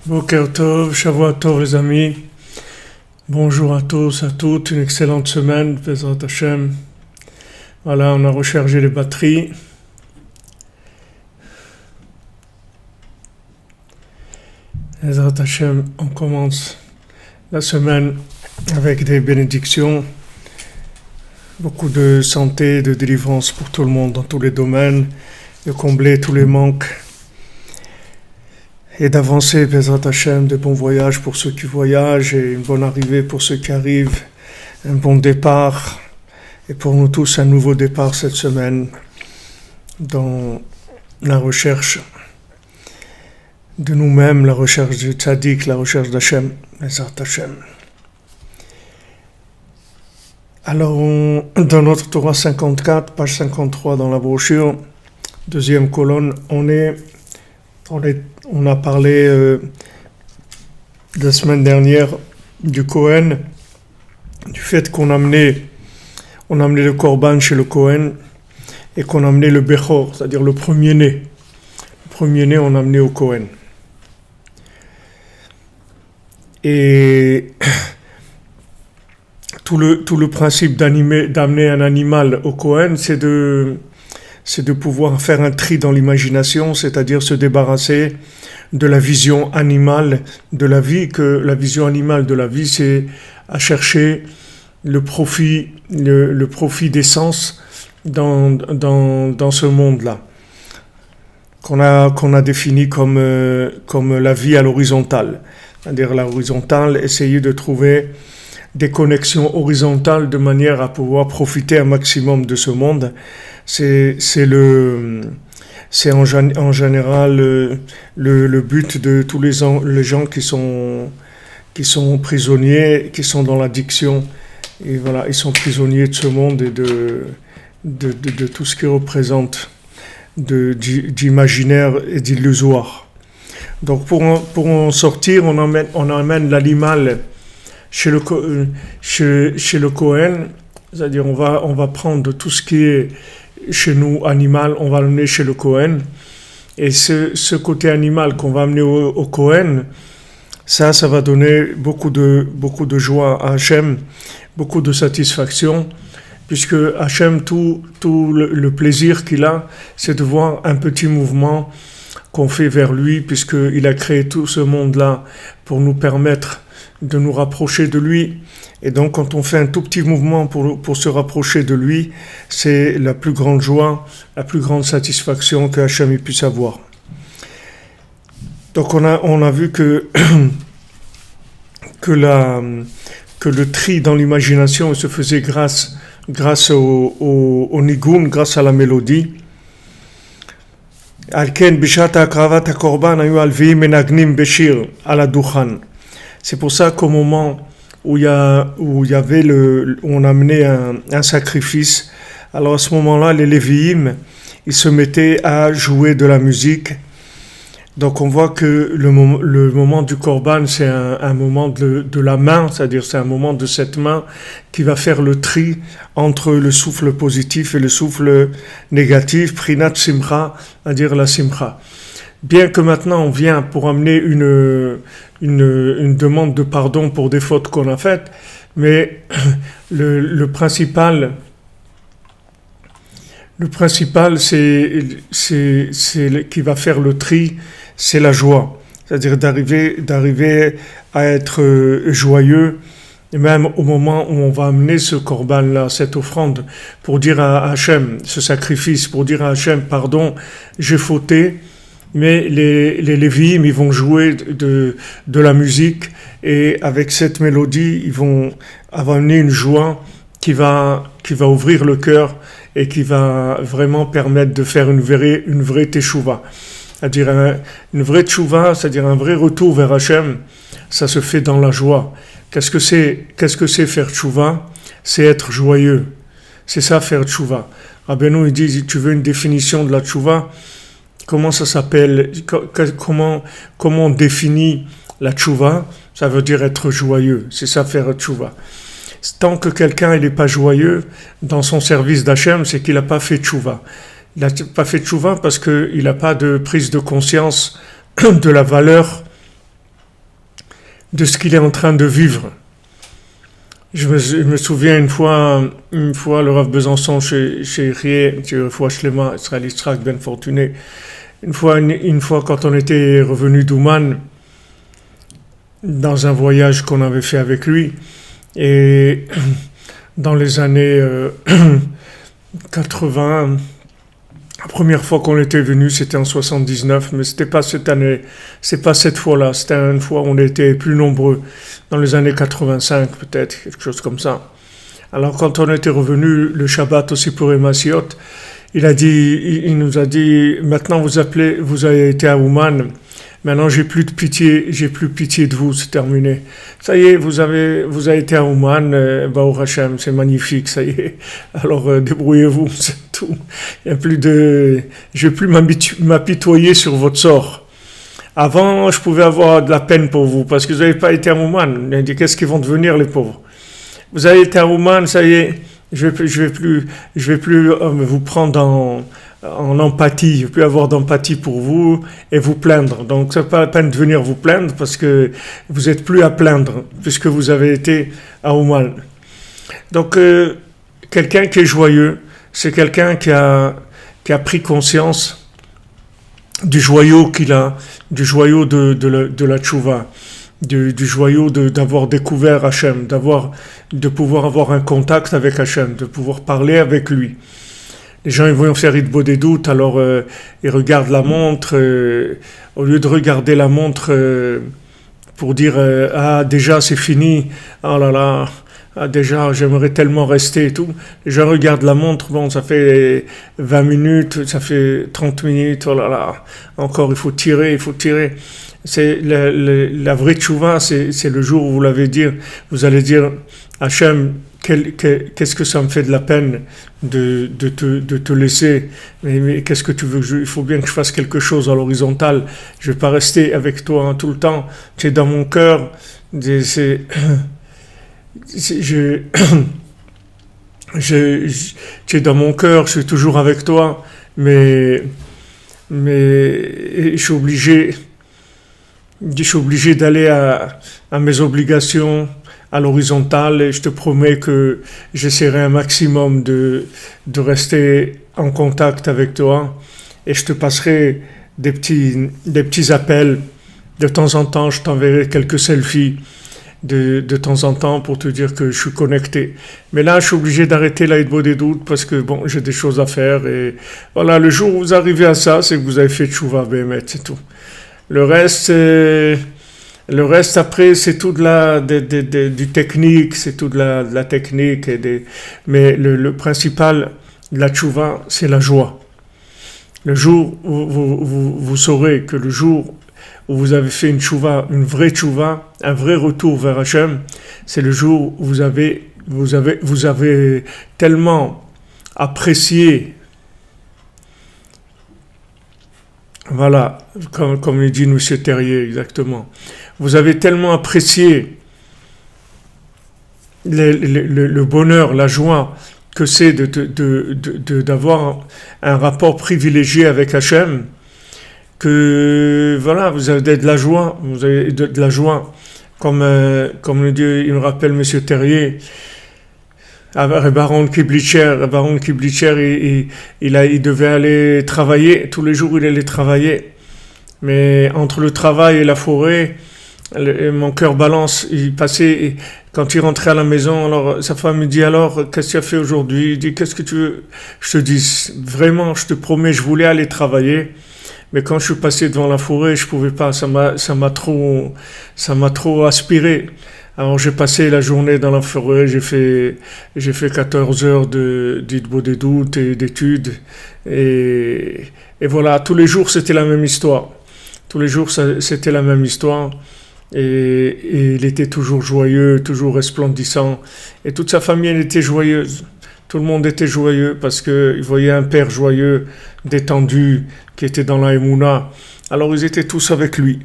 Boker Tov, Shavua Tov les amis. Bonjour à tous, à toutes, une excellente semaine, Bezrat Hashem. Voilà, on a rechargé les batteries. Bezrat Hashem, on commence la semaine avec des bénédictions, beaucoup de santé, de délivrance pour tout le monde dans tous les domaines, de combler tous les manques et d'avancer, Bezrat Hashem, de bons voyages pour ceux qui voyagent et une bonne arrivée pour ceux qui arrivent, un bon départ et pour nous tous un nouveau départ cette semaine dans la recherche de nous-mêmes, la recherche du tzaddik, la recherche d'Hachem, Bezrat Hashem. Alors, dans notre Torah 54, page 53 dans la brochure, deuxième colonne, on a parlé la semaine dernière du Kohen, du fait qu'on amenait le Korban chez le Kohen et qu'on amenait le Bechor, c'est-à-dire le premier-né. Le premier-né, on amenait au Kohen. Et tout le principe d'amener un animal au Kohen, c'est de pouvoir faire un tri dans l'imagination, c'est-à-dire se débarrasser de la vision animale de la vie, que la vision animale de la vie, c'est à chercher le profit des sens dans ce monde-là, qu'on a défini comme la vie à l'horizontale. C'est-à-dire l'horizontale, essayer de trouver des connexions horizontales de manière à pouvoir profiter un maximum de ce monde. C'est en général le but de tous les gens qui sont prisonniers, qui sont dans l'addiction. Et voilà, ils sont prisonniers de ce monde et de tout ce qui représente d'imaginaire et d'illusoire. Donc pour en sortir, on emmène l'animal chez le Kohen, c'est-à-dire on va prendre tout ce qui est chez nous animal, on va l'emmener chez le Kohen, et ce côté animal qu'on va amener au Kohen, Ça va donner beaucoup de joie à Hachem, beaucoup de satisfaction, puisque Hachem, tout le plaisir qu'il a, c'est de voir un petit mouvement qu'on fait vers lui, puisqu'il a créé tout ce monde-là pour nous permettre de nous rapprocher de lui. Et donc, quand on fait un tout petit mouvement pour se rapprocher de lui, c'est la plus grande joie, la plus grande satisfaction que Hachem puisse avoir. Donc, on a vu que le tri dans l'imagination se faisait grâce au nigun, grâce à la mélodie. C'est pour ça qu'au moment où on amenait un sacrifice, alors à ce moment-là, les Lévi'im, ils se mettaient à jouer de la musique. Donc on voit que le moment du Korban, c'est un moment de la main, c'est-à-dire c'est un moment de cette main qui va faire le tri entre le souffle positif et le souffle négatif, Prinat Simcha, c'est-à-dire la Simcha. Bien que maintenant on vient pour amener une demande de pardon pour des fautes qu'on a faites, mais le principal, c'est qui va faire le tri, c'est la joie. C'est-à-dire d'arriver à être joyeux, et même au moment où on va amener ce korban-là, cette offrande, pour dire à Hachem, ce sacrifice, pour dire à Hachem, pardon, j'ai fauté, mais les Lévi'im, ils vont jouer de la musique, et avec cette mélodie, ils vont amener une joie qui va ouvrir le cœur, et qui va vraiment permettre de faire une vraie teshuva. C'est-à-dire une vraie teshuva, c'est-à-dire un vrai retour vers Hachem, ça se fait dans la joie. Qu'est-ce que c'est faire teshuva? C'est être joyeux. C'est ça faire teshuva. Rabbeinu, il dit, tu veux une définition de la teshuva? Comment ça s'appelle? Comment on définit la teshuva? Ça veut dire être joyeux. C'est ça faire teshuva. Tant que quelqu'un n'est pas joyeux dans son service d'Hachem, c'est qu'il n'a pas fait tchouva. Il n'a pas fait tchouva parce qu'il n'a pas de prise de conscience de la valeur de ce qu'il est en train de vivre. Je me souviens une fois, le Rav Besançon chez Rie, chez Shlema, Israël Yitzhak Ben Fortuné, une fois quand on était revenu d'Ouman, dans un voyage qu'on avait fait avec lui, et dans les années 80, la première fois qu'on était venu, c'était en 79, mais c'était pas cette année, c'est pas cette fois-là, c'était une fois où on était plus nombreux, dans les années 85 peut-être, quelque chose comme ça. Alors quand on était revenu le Shabbat aussi pour Emasiot, il nous a dit, maintenant vous avez été à Ouman, maintenant j'ai plus pitié de vous, c'est terminé. Ça y est, vous avez été à Ouman, Baruch Hashem, c'est magnifique, ça y est. Alors débrouillez-vous, c'est tout. Je vais plus m'apitoyer sur votre sort. Avant, je pouvais avoir de la peine pour vous, parce que vous n'avez pas été à Ouman. Il a dit, qu'est-ce qu'ils vont devenir les pauvres? Vous avez été à Ouman, ça y est. Je vais plus vous prendre en empathie, je ne vais plus avoir d'empathie pour vous et vous plaindre. Donc, c'est pas la peine de venir vous plaindre parce que vous n'êtes plus à plaindre puisque vous avez été à Ouman. Donc, quelqu'un qui est joyeux, c'est quelqu'un qui a pris conscience du joyau qu'il a, du joyau de la tchouva. Du joyau d'avoir découvert Hachem, de pouvoir avoir un contact avec Hachem, de pouvoir parler avec lui. Les gens ils vont faire Hitbo des doutes, alors ils regardent la montre, au lieu de regarder la montre pour dire ah déjà c'est fini, oh là là, ah, déjà j'aimerais tellement rester et tout. Les gens regardent la montre, bon ça fait 20 minutes, ça fait 30 minutes, oh là là, encore il faut tirer. C'est la vraie tchouva, c'est le jour où vous allez dire Hachem, qu'est-ce que ça me fait de la peine de te laisser, mais qu'est-ce que tu veux il faut bien que je fasse quelque chose à l'horizontale, je vais pas rester avec toi tout le temps, tu es dans mon cœur, tu es dans mon cœur, je suis toujours avec toi, mais je suis obligé Je suis obligé d'aller à mes obligations à l'horizontale et je te promets que j'essaierai un maximum de rester en contact avec toi et je te passerai des petits appels. De temps en temps, je t'enverrai quelques selfies de temps en temps pour te dire que je suis connecté. Mais là, je suis obligé d'arrêter l'aïdbo des doutes parce que bon, j'ai des choses à faire et voilà, le jour où vous arrivez à ça, c'est que vous avez fait tchouva bémet, c'est tout. Le reste, le reste après, c'est tout du technique, c'est tout de la technique. Mais le principal de la tchouva, c'est la joie. Le jour où vous saurez que le jour où vous avez fait une tchouva, une vraie tchouva, un vrai retour vers Hachem, c'est le jour où vous avez tellement apprécié. Voilà, comme le dit M. Terrier, exactement. Vous avez tellement apprécié le bonheur, la joie que c'est d'avoir un rapport privilégié avec Hachem, que voilà, vous avez de la joie, vous avez de la joie. Comme le dit, il me rappelle M. Terrier, Baron Kiblitcher, il devait aller travailler, tous les jours il allait travailler, mais entre le travail et la forêt, mon cœur balance, il passait, quand il rentrait à la maison, alors sa femme me dit alors, qu'est-ce que tu as fait aujourd'hui? Il dit, qu'est-ce que tu veux? Je te dis, vraiment, je te promets, je voulais aller travailler, mais quand je suis passé devant la forêt, je pouvais pas, ça m'a trop aspiré. Alors j'ai passé la journée dans la forêt, j'ai fait 14 heures d'Hidbo des doutes et d'études. Et voilà, tous les jours c'était la même histoire. Tous les jours c'était la même histoire. Et il était toujours joyeux, toujours resplendissant. Et toute sa famille elle était joyeuse. Tout le monde était joyeux parce qu'il voyait un père joyeux, détendu, qui était dans la Emouna. Alors ils étaient tous avec lui.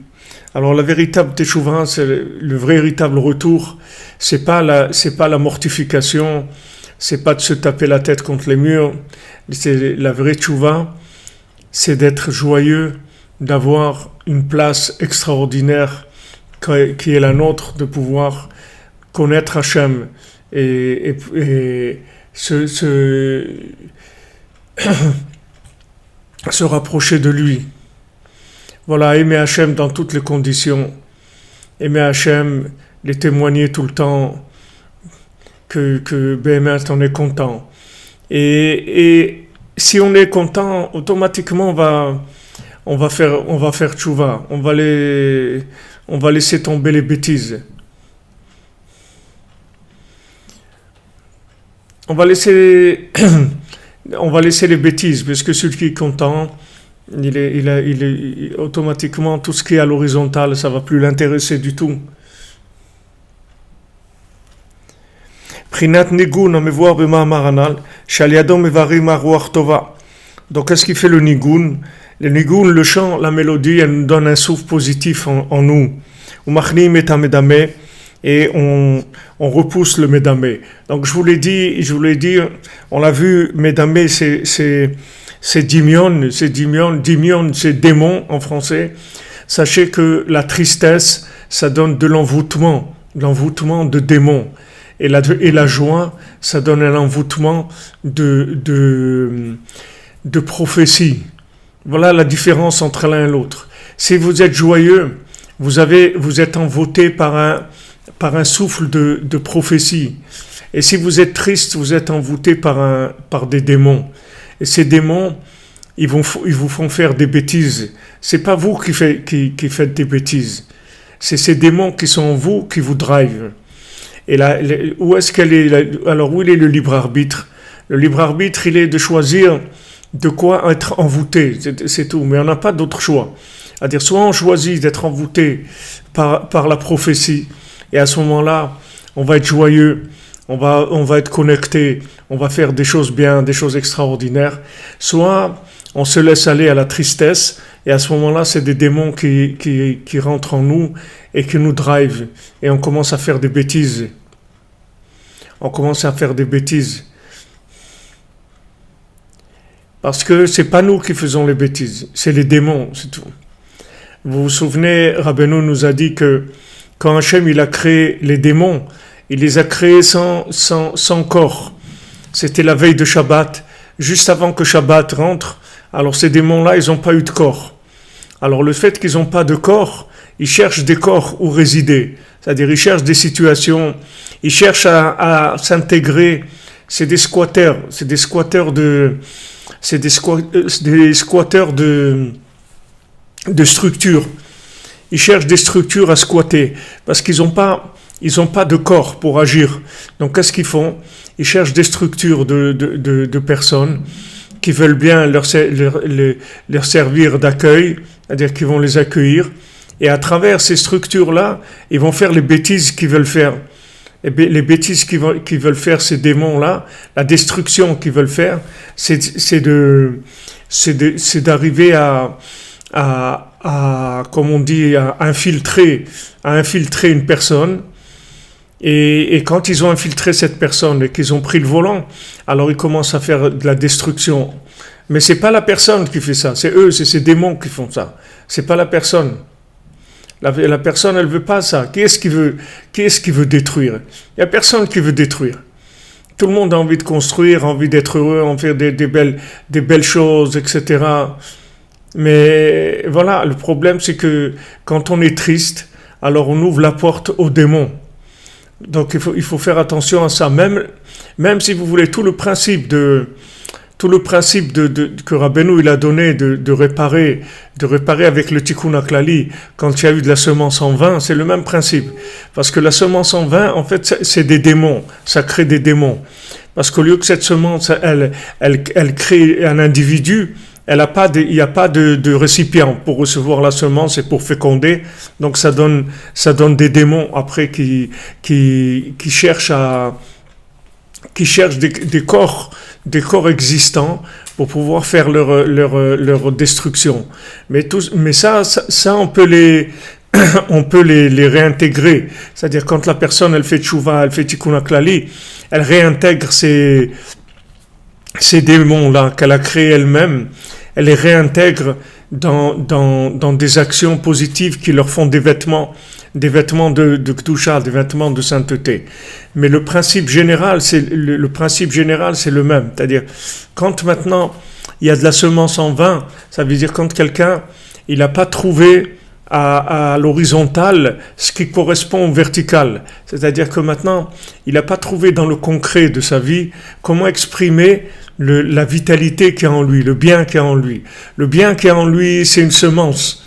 Alors la véritable teshuva, c'est le vrai véritable retour, c'est pas la mortification, c'est pas de se taper la tête contre les murs, c'est la vraie teshuva, c'est d'être joyeux, d'avoir une place extraordinaire qui est la nôtre, de pouvoir connaître Hachem et se rapprocher de lui. Voilà, aimer Hachem dans toutes les conditions. Aimer Hachem, les témoigner tout le temps que Béhémet, on est content. Et si on est content, automatiquement on va faire tchouva. On va laisser tomber les bêtises. On va laisser les bêtises, parce que celui qui est content, automatiquement, tout ce qui est à l'horizontale, ça va plus l'intéresser du tout. Prinat nigun amevoir b'ma'amar anal, shaliado mevarim haruach tova. Donc, qu'est-ce qui fait le nigun? Le nigun, le chant, la mélodie, elle nous donne un souffle positif en nous. Umachnim et amedame, et on repousse le médamé. Donc, je vous l'ai dit, on l'a vu, médamé, c'est dimion, c'est démon en français. Sachez que la tristesse, ça donne de l'envoûtement de démon. Et la joie, ça donne un envoûtement de prophétie. Voilà la différence entre l'un et l'autre. Si vous êtes joyeux, vous êtes envoûté par un souffle de prophétie. Et si vous êtes triste, vous êtes envoûté par des démons. Et ces démons, ils vous font faire des bêtises. C'est pas vous qui faites des bêtises. C'est ces démons qui sont en vous qui vous drivent. Et là, où il est le libre arbitre? Le libre arbitre, il est de choisir de quoi être envoûté. C'est tout. Mais on n'a pas d'autre choix. C'est-à-dire, soit on choisit d'être envoûté par la prophétie, et à ce moment-là, on va être joyeux. On va être connecté, on va faire des choses bien, des choses extraordinaires. Soit on se laisse aller à la tristesse, et à ce moment-là, c'est des démons qui rentrent en nous et qui nous drivent. Et on commence à faire des bêtises. Parce que c'est pas nous qui faisons les bêtises, c'est les démons, c'est tout. Vous vous souvenez, Rabbeinu nous a dit que quand Hachem il a créé les démons, il les a créés sans corps. C'était la veille de Shabbat, juste avant que Shabbat rentre. Alors ces démons-là, ils n'ont pas eu de corps. Alors le fait qu'ils n'ont pas de corps, ils cherchent des corps où résider. C'est-à-dire ils cherchent des situations, ils cherchent à s'intégrer. C'est des squatteurs, des squatteurs de structures. Ils cherchent des structures à squatter parce qu'ils n'ont pas de corps pour agir. Donc qu'est-ce qu'ils font? Ils cherchent des structures de personnes qui veulent bien leur servir d'accueil, c'est-à-dire qu'ils vont les accueillir. Et à travers ces structures-là, ils vont faire les bêtises qu'ils veulent faire. Et les bêtises qu'ils veulent faire, ces démons-là, la destruction qu'ils veulent faire, c'est d'arriver comme on dit, à infiltrer une personne. Et quand ils ont infiltré cette personne et qu'ils ont pris le volant, alors ils commencent à faire de la destruction. Mais c'est pas la personne qui fait ça, c'est eux, c'est ces démons qui font ça. C'est pas la personne. La personne, elle veut pas ça. Qui est-ce qui veut détruire? Il y a personne qui veut détruire. Tout le monde a envie de construire, envie d'être heureux, envie de faire des belles choses, etc. Mais voilà, le problème c'est que quand on est triste, alors on ouvre la porte aux démons. Donc il faut faire attention à ça. Même si vous voulez, tout le principe que Rabbeinu il a donné de réparer avec le Tikkun HaKlali quand il y a eu de la semence en vin, c'est le même principe. Parce que la semence en vin, en fait, c'est des démons. Ça crée des démons. Parce qu'au lieu que cette semence, elle crée un individu, il n'y a pas de récipient pour recevoir la semence et pour féconder. Donc ça donne des démons après qui cherchent des corps existants pour pouvoir faire leur destruction. Mais ça on peut les réintégrer. C'est-à-dire quand la personne elle fait tchouva, elle fait tikkun HaKlali, elle réintègre ces démons-là qu'elle a créés elle-même, elle les réintègre dans des actions positives qui leur font des vêtements de Kedusha, des vêtements de sainteté. Mais le principe général, c'est le même. C'est-à-dire, quand maintenant il y a de la semence en vin, ça veut dire quand quelqu'un, il n'a pas trouvé à l'horizontale ce qui correspond au vertical. C'est-à-dire que maintenant, il n'a pas trouvé dans le concret de sa vie comment exprimer la vitalité qui est en lui, le bien qui est en lui. Le bien qui est en lui, c'est une semence.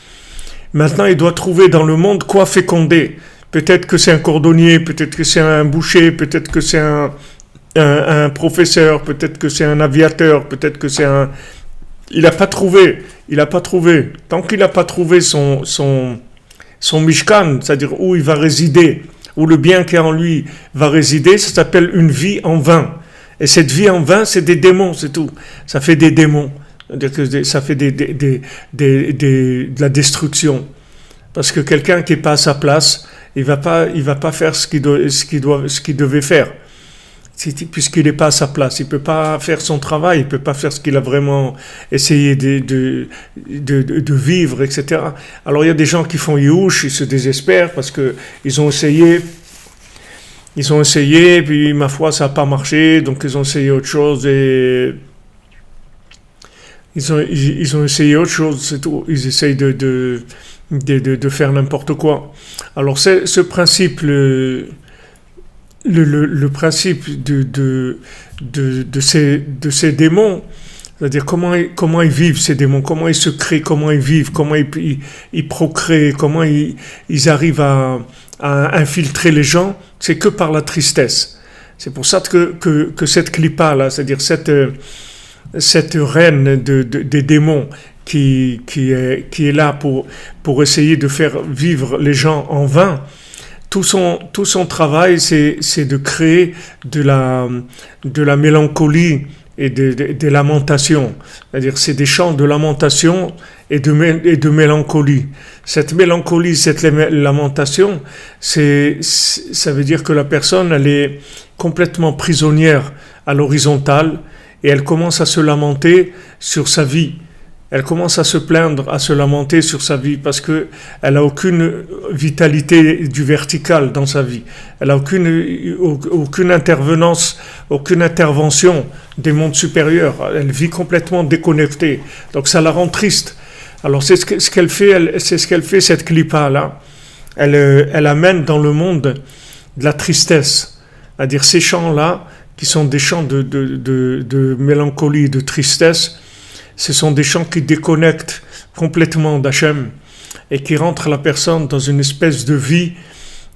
Maintenant, il doit trouver dans le monde quoi féconder. Peut-être que c'est un cordonnier, peut-être que c'est un boucher, peut-être que c'est un professeur, peut-être que c'est un aviateur, peut-être que c'est un... Il n'a pas trouvé. Tant qu'il n'a pas trouvé son mishkan, c'est-à-dire où il va résider, où le bien qui est en lui va résider, ça s'appelle une vie en vain. Et cette vie en vain, c'est des démons, c'est tout. Ça fait des démons. Ça fait de la destruction. Parce que quelqu'un qui n'est pas à sa place, il va pas faire ce qu'il devait faire. Puisqu'il n'est pas à sa place, il ne peut pas faire son travail, il ne peut pas faire ce qu'il a vraiment essayé de vivre, etc. Alors il y a des gens qui font youch, ils se désespèrent parce qu'ils ont essayé, puis ma foi ça n'a pas marché, donc ils ont essayé autre chose et ils ont essayé autre chose, c'est tout. Ils essayent de faire n'importe quoi. Alors c'est ce principe, le principe de ces démons, c'est-à-dire comment ils vivent ces démons, comment ils se créent, comment ils vivent, comment ils procréent, comment ils arrivent à infiltrer les gens, c'est que par la tristesse. C'est pour ça que cette clipa là, c'est-à-dire cette reine des démons qui est là pour essayer de faire vivre les gens en vain. Tout son travail, c'est de créer de la mélancolie et des lamentations. C'est-à-dire, c'est des chants de lamentation et de mélancolie. Cette mélancolie, cette lamentation, ça veut dire que la personne, elle est complètement prisonnière à l'horizontale et elle commence à se lamenter sur sa vie. Elle commence à se plaindre, à se lamenter sur sa vie parce que elle a aucune vitalité du vertical dans sa vie. Elle a aucune intervention des mondes supérieurs. Elle vit complètement déconnectée. Donc ça la rend triste. Alors c'est ce qu'elle fait, c'est ce qu'elle fait cette clipa là. Elle amène dans le monde de la tristesse. C'est-à-dire ces chants-là, qui sont des chants de mélancolie, de tristesse, ce sont des chants qui déconnectent complètement d'Hachem et qui rentrent la personne dans une espèce de vie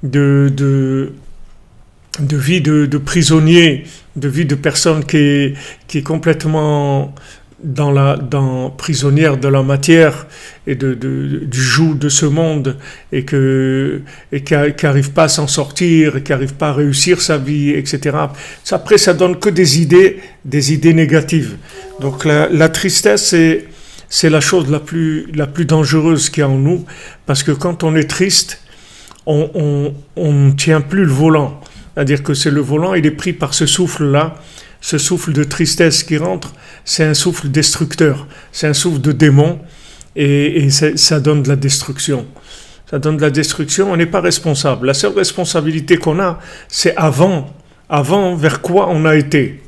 de prisonnier, de vie de personne qui est complètement prisonnière de la matière et du joug de ce monde et qui n'arrive pas à s'en sortir, et qui n'arrive pas à réussir sa vie, etc. Après, ça donne que des idées négatives. Donc la tristesse, c'est la chose la plus dangereuse qu'il y a en nous, parce que quand on est triste, on ne tient plus le volant. C'est-à-dire que c'est le volant, il est pris par ce souffle-là, ce souffle de tristesse qui rentre, c'est un souffle destructeur, c'est un souffle de démon, et ça donne de la destruction. Ça donne de la destruction, on n'est pas responsable. La seule responsabilité qu'on a, c'est avant vers quoi on a été.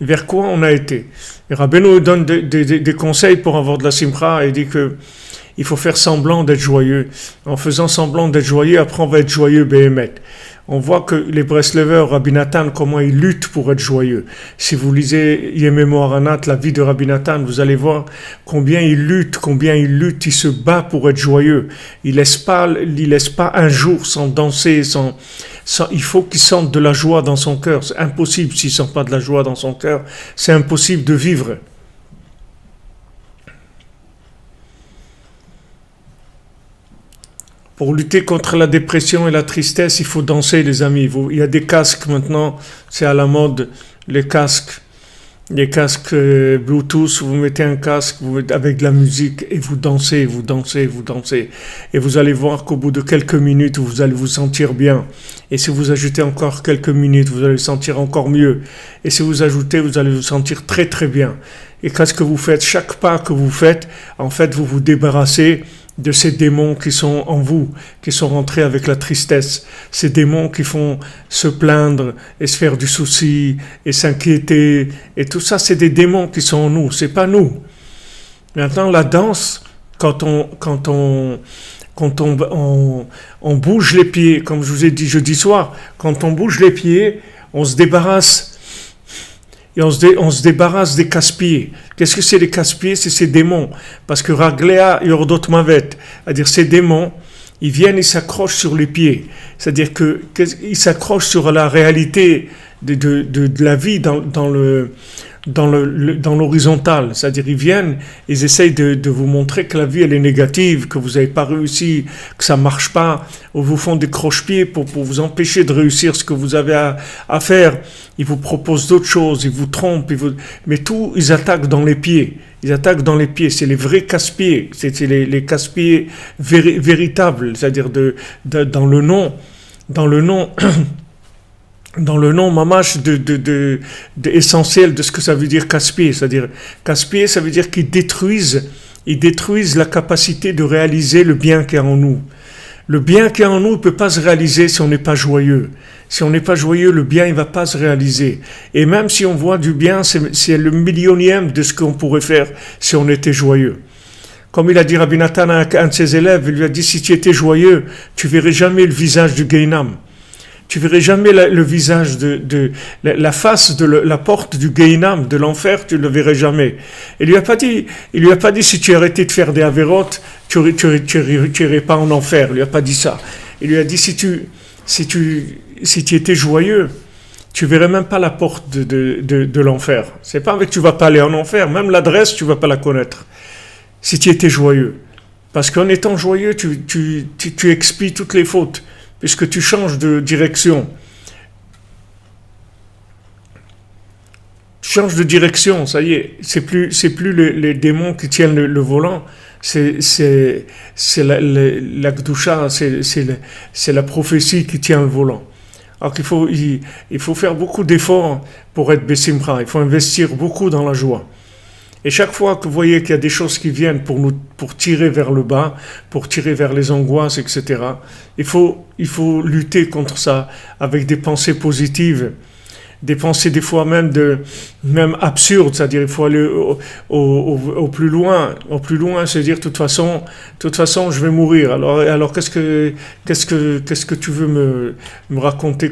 Vers quoi on a été. Et Rabbeinu donne des conseils pour avoir de la simcha, et dit que il faut faire semblant d'être joyeux. En faisant semblant d'être joyeux, après on va être joyeux béhémet. On voit que les Breslevers, Rabbi Nathan, comment ils luttent pour être joyeux. Si vous lisez Yememo Aranat, la vie de Rabbi Nathan, vous allez voir combien il lutte, il se bat pour être joyeux. Il laisse pas un jour sans danser, il faut qu'il sente de la joie dans son cœur. C'est impossible s'il ne sent pas de la joie dans son cœur. C'est impossible de vivre. Pour lutter contre la dépression et la tristesse, il faut danser, les amis. Il y a des casques maintenant, c'est à la mode, les casques Bluetooth. Vous mettez un casque avec de la musique et vous dansez. Et vous allez voir qu'au bout de quelques minutes, vous allez vous sentir bien. Et si vous ajoutez encore quelques minutes, vous allez vous sentir encore mieux. Et si vous ajoutez, vous allez vous sentir très très bien. Et qu'est-ce que vous faites? Chaque pas que vous faites, en fait, vous vous débarrassez de ces démons qui sont en vous, qui sont rentrés avec la tristesse, ces démons qui font se plaindre et se faire du souci et s'inquiéter, et tout ça, c'est des démons qui sont en nous, c'est pas nous. Maintenant, la danse, quand on bouge les pieds, comme je vous ai dit jeudi soir, quand on bouge les pieds, on se débarrasse. Et on se débarrasse des casse-pieds. Qu'est-ce que c'est les casse-pieds? C'est ces démons. Parce que Raglea Yordot Mavet, c'est-à-dire ces démons, ils viennent, ils s'accrochent sur les pieds. C'est-à-dire qu'ils s'accrochent sur la réalité de la vie dans l'horizontale. C'est-à-dire ils viennent, ils essayent de vous montrer que la vie elle est négative, que vous n'avez pas réussi, que ça ne marche pas, ou vous font des croche-pieds pour vous empêcher de réussir ce que vous avez à faire. Ils vous proposent d'autres choses, ils vous trompent, mais tout, ils attaquent dans les pieds. Ils attaquent dans les pieds, c'est les vrais casse-pieds, c'est les casse-pieds véritables, c'est-à-dire dans le nom dans le nom mamash essentiel de ce que ça veut dire casse-pied. C'est-à-dire, casse-pied, ça veut dire qu'ils détruisent la capacité de réaliser le bien qui est en nous. Le bien qui est en nous ne peut pas se réaliser si on n'est pas joyeux. Si on n'est pas joyeux, le bien ne va pas se réaliser. Et même si on voit du bien, c'est le millionième de ce qu'on pourrait faire si on était joyeux. Comme il a dit Rabbi Nathan à un de ses élèves, il lui a dit, si tu étais joyeux, tu verrais jamais le visage du Gehinam. Tu verrais jamais le visage la face de la porte du Gehinam, de l'enfer, tu ne le verrais jamais. Il lui a pas dit si tu arrêtais de faire des avérotes, tu irais pas en enfer. Il lui a pas dit ça. Il lui a dit si tu étais joyeux, tu verrais même pas la porte de l'enfer. C'est pas avec tu vas pas aller en enfer, même l'adresse tu vas pas la connaître. Si tu étais joyeux, parce qu'en étant joyeux, tu expies toutes les fautes. Puisque tu changes de direction. Tu changes de direction, ça y est. C'est plus les démons qui tiennent le volant. C'est la Gdusha, c'est la prophétie qui tient le volant. Alors il faut faire beaucoup d'efforts pour être Bessimcha. Il faut investir beaucoup dans la joie. Et chaque fois que vous voyez qu'il y a des choses qui viennent pour tirer vers le bas, pour tirer vers les angoisses, etc., il faut lutter contre ça avec des pensées positives, des pensées des fois même absurdes, c'est-à-dire il faut aller au plus loin, se dire de toute façon je vais mourir. Alors qu'est-ce que tu veux me raconter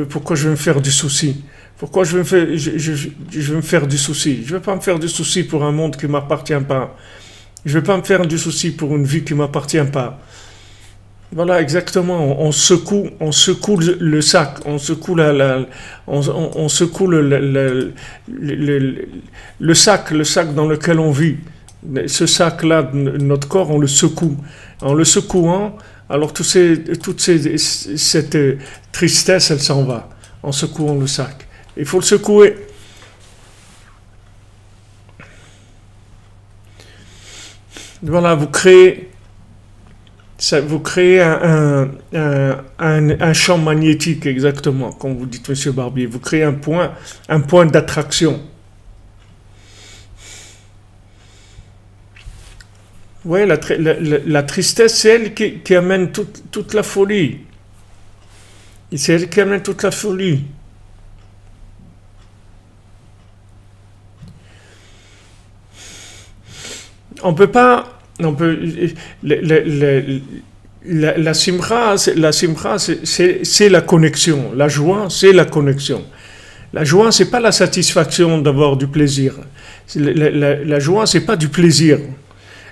pourquoi je vais me faire du souci? Pourquoi je vais me faire du souci? Je ne vais pas me faire du souci pour un monde qui ne m'appartient pas. Je ne vais pas me faire du souci pour une vie qui ne m'appartient pas. Voilà, exactement. On secoue le sac, on secoue on secoue le sac dans lequel on vit. Ce sac-là, notre corps, on le secoue. En le secouant, alors cette tristesse, elle s'en va. En secouant le sac. Il faut le secouer. Voilà, vous créez un champ magnétique, exactement, comme vous dites, Monsieur Barbier. Vous créez un point d'attraction. Oui, la tristesse, c'est elle qui amène toute la folie. C'est elle qui amène toute la folie. On peut pas, la simcha, c'est la connexion. La joie, c'est la connexion. La joie, c'est pas la satisfaction d'avoir du plaisir. La joie, c'est pas du plaisir.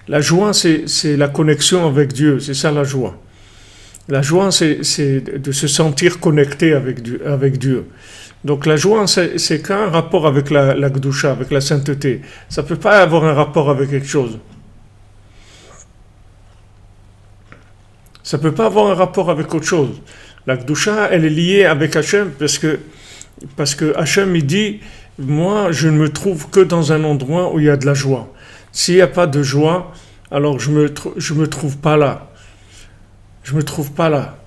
La joie, c'est la connexion avec Dieu. C'est ça la joie. La joie, c'est de se sentir connecté avec Dieu. Donc la joie, c'est qu'un rapport avec la Gdusha, avec la sainteté. Ça ne peut pas avoir un rapport avec quelque chose. Ça ne peut pas avoir un rapport avec autre chose. La Gdusha, elle est liée avec Hachem parce que Hachem, il dit, moi, je ne me trouve que dans un endroit où il y a de la joie. S'il n'y a pas de joie, alors je me trouve pas là. Je me trouve pas là.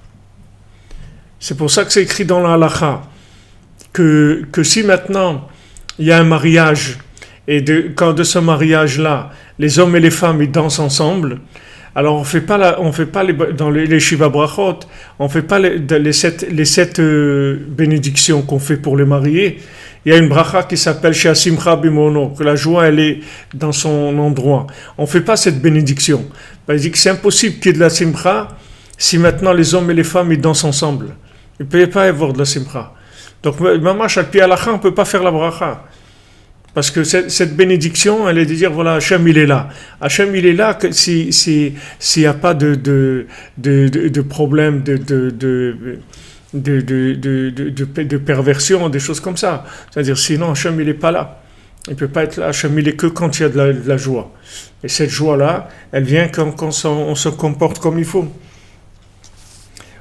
C'est pour ça que c'est écrit dans la halakha que si maintenant il y a un mariage et quand de ce mariage-là, les hommes et les femmes ils dansent ensemble, alors on fait pas dans les Shiva Brachot, on fait pas les sept bénédictions qu'on fait pour les mariés. Il y a une bracha qui s'appelle Shea Simcha Bimono, que la joie elle est dans son endroit. On fait pas cette bénédiction. Il dit que c'est impossible qu'il y ait de la simcha si maintenant les hommes et les femmes ils dansent ensemble. Il ne peut pas y avoir de la simcha. Donc, Mamash al-Pi Halakha, on ne peut pas faire la bracha. Parce que cette bénédiction, elle est de dire, voilà, Hachem, il est là. Hachem, il est là s'il n'y a pas de problème, de perversion, des choses comme ça. C'est-à-dire, sinon, Hachem, il n'est pas là. Il ne peut pas être là. Hachem, il est que quand il y a de la joie. Et cette joie-là, elle vient quand on se comporte comme il faut.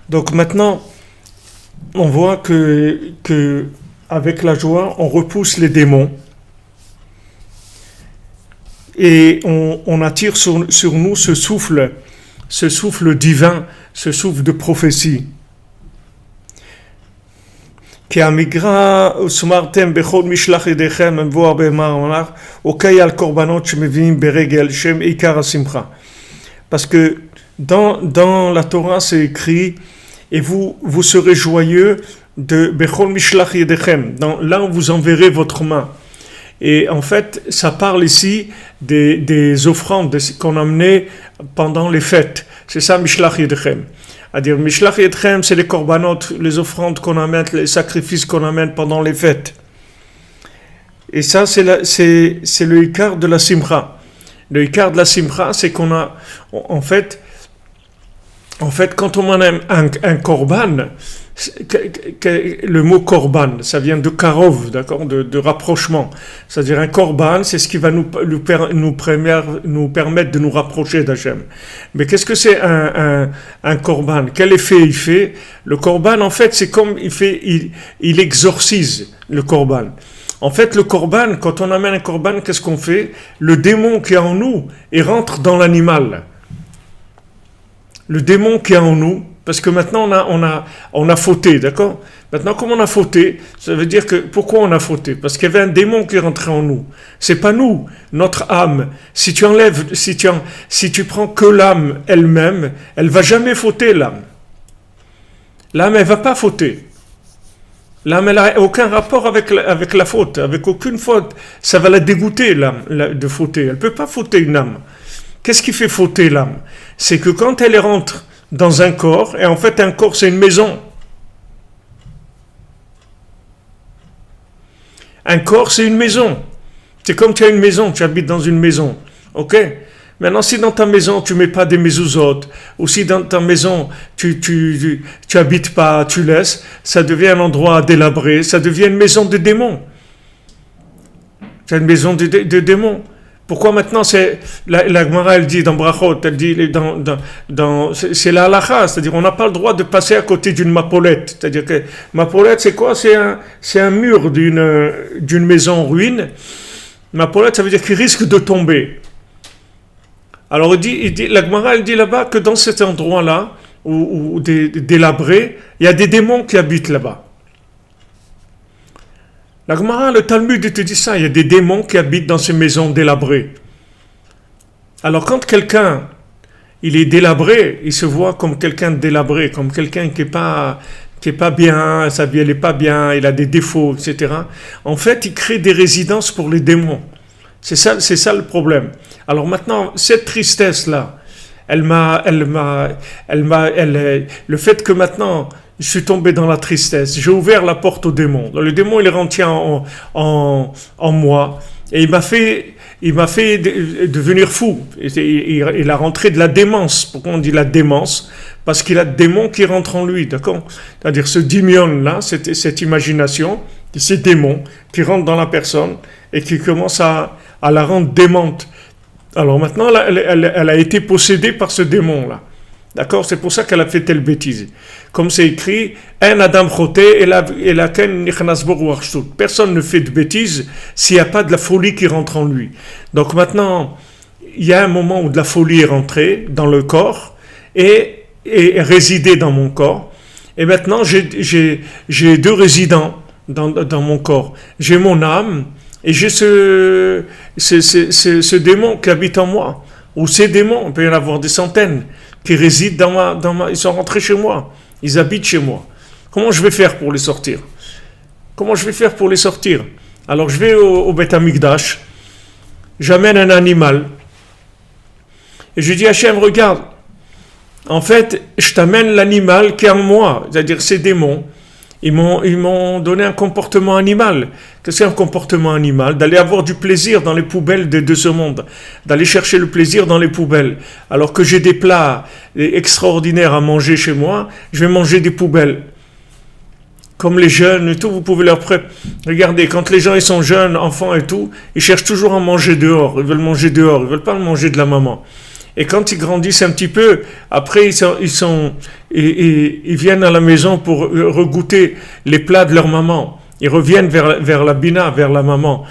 Donc, maintenant, on voit que avec la joie, on repousse les démons et on attire sur nous ce souffle divin, ce souffle de prophétie. כי המגרע סומרתם בכל משלח ידיכם מבוא הרבה מעונך, אוקיי על קורבנות שמביאים ברגל שם עיקר השמחה. Parce que dans la Torah c'est écrit et vous serez joyeux de Bechol Mishlach Yedechem, là où vous enverrez votre main. Et en fait, ça parle ici des offrandes qu'on amenait pendant les fêtes. C'est ça Mishlach Yedechem. C'est-à-dire Mishlach Yedechem, c'est les korbanot, les offrandes qu'on amène, les sacrifices qu'on amène pendant les fêtes. Et ça, c'est le ikar de la simcha. Le ikar de la simcha, c'est qu'on a, en fait, quand on amène un korban, le mot korban, ça vient de karov, d'accord, de rapprochement. C'est-à-dire un korban, c'est ce qui va nous permettre de nous rapprocher d'Hachem. Mais qu'est-ce que c'est un korban? Quel effet il fait? Le korban, en fait, c'est comme il exorcise le korban. En fait, le korban, quand on amène un korban, qu'est-ce qu'on fait? Le démon qui est en nous, il rentre dans l'animal. Le démon qui est en nous, Parce que maintenant on a fauté, d'accord? Maintenant, comme on a fauté, ça veut dire que pourquoi on a fauté? Parce qu'il y avait un démon qui est rentré en nous. C'est pas nous, notre âme. Si tu prends que l'âme elle-même, elle va jamais fauter l'âme. L'âme, elle va pas fauter. L'âme, elle n'a aucun rapport avec la faute, avec aucune faute. Ça va la dégoûter, l'âme, de fauter. Elle ne peut pas fauter une âme. Qu'est-ce qui fait fauter l'âme? C'est que quand elle rentre dans un corps, et en fait un corps c'est une maison. Un corps c'est une maison. C'est comme tu as une maison, tu habites dans une maison. Ok? Maintenant, si dans ta maison tu mets pas des mezuzot, ou si dans ta maison tu habites pas, tu laisses, ça devient un endroit délabré, ça devient une maison de démons. C'est une maison de démons. Pourquoi maintenant c'est la Gemara elle dit dans Brachot, elle dit c'est la halakha, c'est-à-dire on n'a pas le droit de passer à côté d'une mapolette. C'est-à-dire que mapolette c'est quoi? C'est un mur d'une maison en ruine. Mapolette ça veut dire qu'il risque de tomber. Alors la Gemara elle dit là-bas que dans cet endroit-là où délabré, il y a des démons qui habitent là-bas. La Gemara, le Talmud, te dit ça, il y a des démons qui habitent dans ces maisons délabrées. Alors quand quelqu'un, il est délabré, il se voit comme quelqu'un de délabré, comme quelqu'un qui est pas bien, sa vie elle est pas bien, il a des défauts, etc. En fait, il crée des résidences pour les démons. C'est ça le problème. Alors maintenant, cette tristesse-là, le fait que maintenant, je suis tombé dans la tristesse. J'ai ouvert la porte au démon. Le démon, il est rentré en moi. Et il m'a fait devenir fou. Il a rentré de la démence. Pourquoi on dit la démence? Parce qu'il a le démon qui rentre en lui. D'accord? C'est-à-dire ce dimion-là, cette imagination, ces démons qui rentrent dans la personne et qui commencent à la rendre démente. Alors maintenant, elle a été possédée par ce démon-là. D'accord? C'est pour ça qu'elle a fait telle bêtise. Comme c'est écrit, un Adam choté et la ken nichnas bo ruach shtut. Personne ne fait de bêtises s'il n'y a pas de la folie qui rentre en lui. Donc maintenant, il y a un moment où de la folie est rentrée dans le corps et résidé dans mon corps. Et maintenant, j'ai deux résidents dans mon corps. J'ai mon âme et j'ai ce démon qui habite en moi. Ou ces démons, on peut y en avoir des centaines qui résident dans ma... Ils sont rentrés chez moi. Ils habitent chez moi. Comment je vais faire pour les sortir? Alors je vais au Beth Amikdash, j'amène un animal, et je dis à Hachem, regarde, en fait, je t'amène l'animal qui est en moi, c'est-à-dire ces démons. Ils m'ont donné un comportement animal. Qu'est-ce que c'est un comportement animal? D'aller avoir du plaisir dans les poubelles de ce monde. D'aller chercher le plaisir dans les poubelles. Alors que j'ai des plats extraordinaires à manger chez moi, je vais manger des poubelles. Comme les jeunes et tout, vous pouvez leur préparer. Regardez, quand les gens ils sont jeunes, enfants et tout, ils cherchent toujours à manger dehors. Ils veulent manger dehors, ils veulent pas manger de la maman. Et quand ils grandissent un petit peu, après ils viennent à la maison pour regoûter les plats de leur maman. Ils reviennent vers la bina, vers la maman.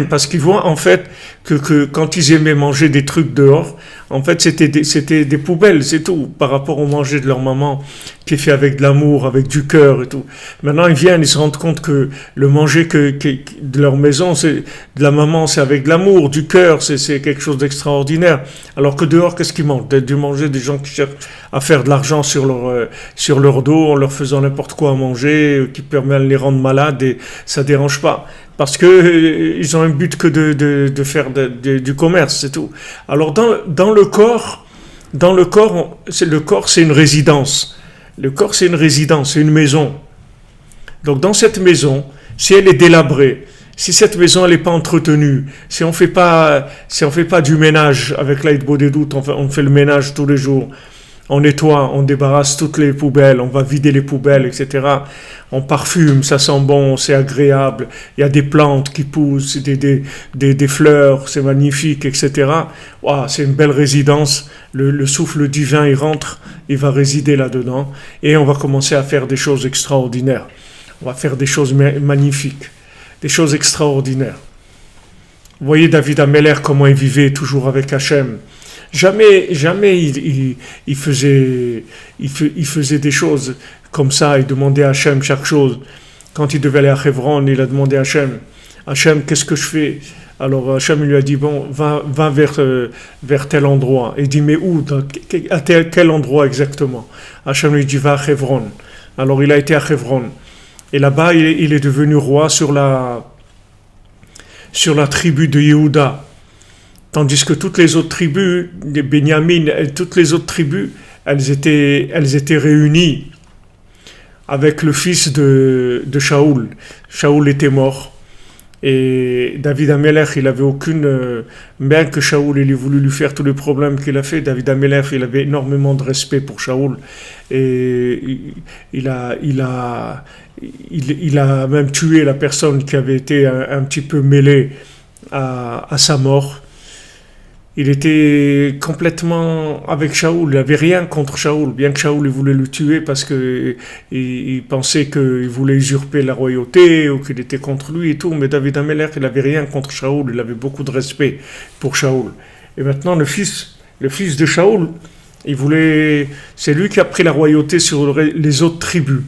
Parce qu'ils voient en fait que quand ils aimaient manger des trucs dehors, en fait c'était des poubelles, c'est tout, par rapport au manger de leur maman, qui est fait avec de l'amour, avec du cœur et tout. Maintenant ils viennent, ils se rendent compte que le manger de leur maison, de la maman, c'est avec de l'amour, du cœur, c'est quelque chose d'extraordinaire. Alors que dehors, qu'est-ce qu'ils mangent? Du manger des gens qui cherchent à faire de l'argent sur leur dos, en leur faisant n'importe quoi à manger, qui permet de les rendre malades, et ça dérange pas. Parce que ils ont un but que de faire du commerce, c'est tout. Alors dans le corps, le corps c'est une résidence. Le corps c'est une résidence, c'est une maison. Donc dans cette maison, si elle est délabrée, si cette maison elle n'est pas entretenue, si on fait pas du ménage avec l'Aïd Bodedout, on fait le ménage tous les jours. On nettoie, on débarrasse toutes les poubelles, on va vider les poubelles, etc. On parfume, ça sent bon, c'est agréable. Il y a des plantes qui poussent, des fleurs, c'est magnifique, etc. Wow, c'est une belle résidence. Le souffle divin, il rentre, il va résider là-dedans. Et on va commencer à faire des choses extraordinaires. On va faire des choses magnifiques, des choses extraordinaires. Vous voyez David Ameller, comment il vivait toujours avec Hachem. Jamais il faisait des choses comme ça, il demandait à Hachem chaque chose. Quand il devait aller à Hebron, il a demandé à Hachem, Hachem, qu'est-ce que je fais? Alors Hachem lui a dit, bon, va vers tel endroit. Il dit, mais où? À quel endroit exactement? Hachem lui dit, va à Hebron. Alors il a été à Hebron. Et là-bas, il est devenu roi sur la tribu de Yehuda. Tandis que toutes les autres tribus, les Benyamin, toutes les autres tribus, elles étaient réunies avec le fils de Shaoul. Shaoul était mort. Et David Amelech, il avait aucune... bien que Shaoul, il ait voulu lui faire tous les problèmes qu'il a fait, David Amelech, il avait énormément de respect pour Shaoul. Et il a même tué la personne qui avait été un petit peu mêlée à sa mort. Il était complètement avec Shaoul, il n'avait rien contre Shaoul, bien que Shaoul il voulait le tuer parce qu'il pensait qu'il voulait usurper la royauté ou qu'il était contre lui et tout, mais David Amelech, il n'avait rien contre Shaoul, il avait beaucoup de respect pour Shaoul. Et maintenant le fils de Shaoul, c'est lui qui a pris la royauté sur les autres tribus.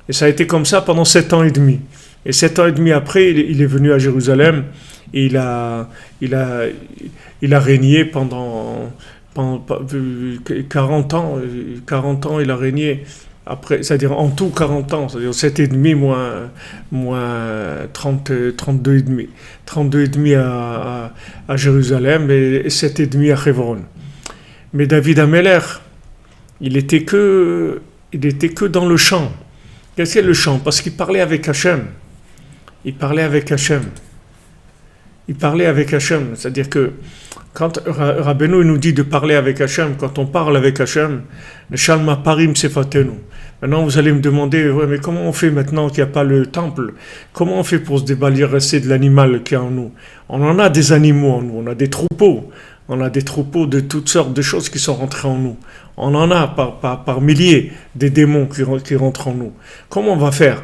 Et ça a été comme ça pendant 7 ans et demi. Et 7 ans et demi après, il est venu à Jérusalem et il a régné pendant 40 ans. 40 ans, il a régné. Après, c'est-à-dire en tout 40 ans, c'est-à-dire 7 et demi moins 32 et demi. 32 et demi à Jérusalem et 7 et demi à Hebron. Mais David Amelech, il était que dans le champ. Qu'est-ce que c'est le chant? Parce qu'il parlait avec Hachem. Il parlait avec Hachem. C'est-à-dire que quand Rabbeinu nous dit de parler avec Hachem, quand on parle avec Hachem, le Shalma Parim Sefatenu. Maintenant, vous allez me demander, ouais, mais comment on fait maintenant qu'il n'y a pas le temple? Comment on fait pour se débarrasser de l'animal qui est en nous? On en a des animaux en nous, on a des troupeaux. On a des troupeaux de toutes sortes de choses qui sont rentrées en nous. On en a par milliers des démons qui rentrent en nous. Comment on va faire?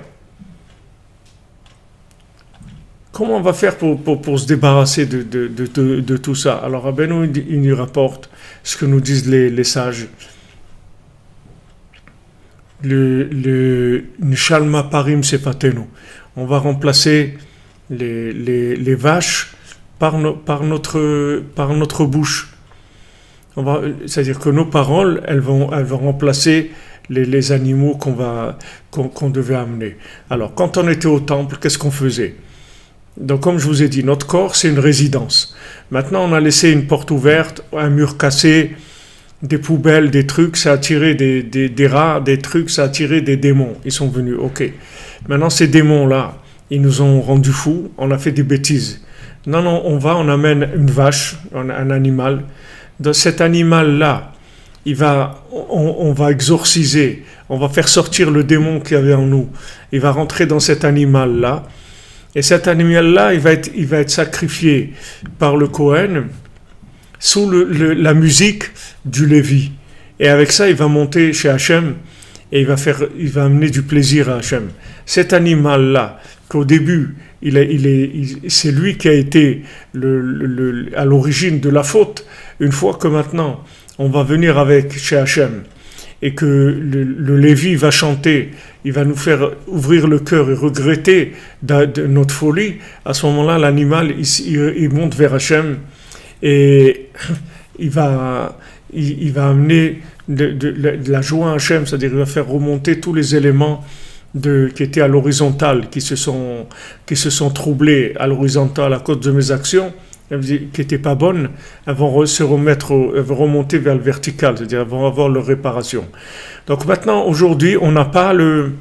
Comment on va faire pour se débarrasser de tout ça? Alors Rabbeinu, il nous rapporte ce que nous disent les sages. Le Shalma Parim Sefatenu. On va remplacer les vaches par notre bouche. C'est-à-dire que nos paroles, elles vont remplacer les animaux qu'on devait amener. Alors, quand on était au temple, qu'est-ce qu'on faisait? Donc, comme je vous ai dit, notre corps, c'est une résidence. Maintenant, on a laissé une porte ouverte, un mur cassé, des poubelles, des trucs, ça a attiré des rats, des trucs, ça a attiré des démons. Ils sont venus, ok. Maintenant, ces démons-là, ils nous ont rendus fous, on a fait des bêtises. Non, on amène une vache, un animal. Dans cet animal-là, on va exorciser, on va faire sortir le démon qu'il y avait en nous. Il va rentrer dans cet animal-là. Et cet animal-là, il va être sacrifié par le Kohen sous la musique du Lévi. Et avec ça, il va monter chez Hachem et il va amener du plaisir à Hachem. Cet animal-là, qu'au début, c'est lui qui a été à l'origine de la faute. Une fois que maintenant, on va venir chez Hachem et que le Lévi va chanter, il va nous faire ouvrir le cœur et regretter de notre folie, à ce moment-là, l'animal, il monte vers Hachem et il va amener de la joie à Hachem, c'est-à-dire il va faire remonter tous les éléments qui étaient à l'horizontale, qui se sont troublés à l'horizontale à cause de mes actions, qui n'étaient pas bonnes, elles vont remonter vers le vertical, c'est-à-dire elles vont avoir leur réparation. Donc maintenant, aujourd'hui, on n'a pas le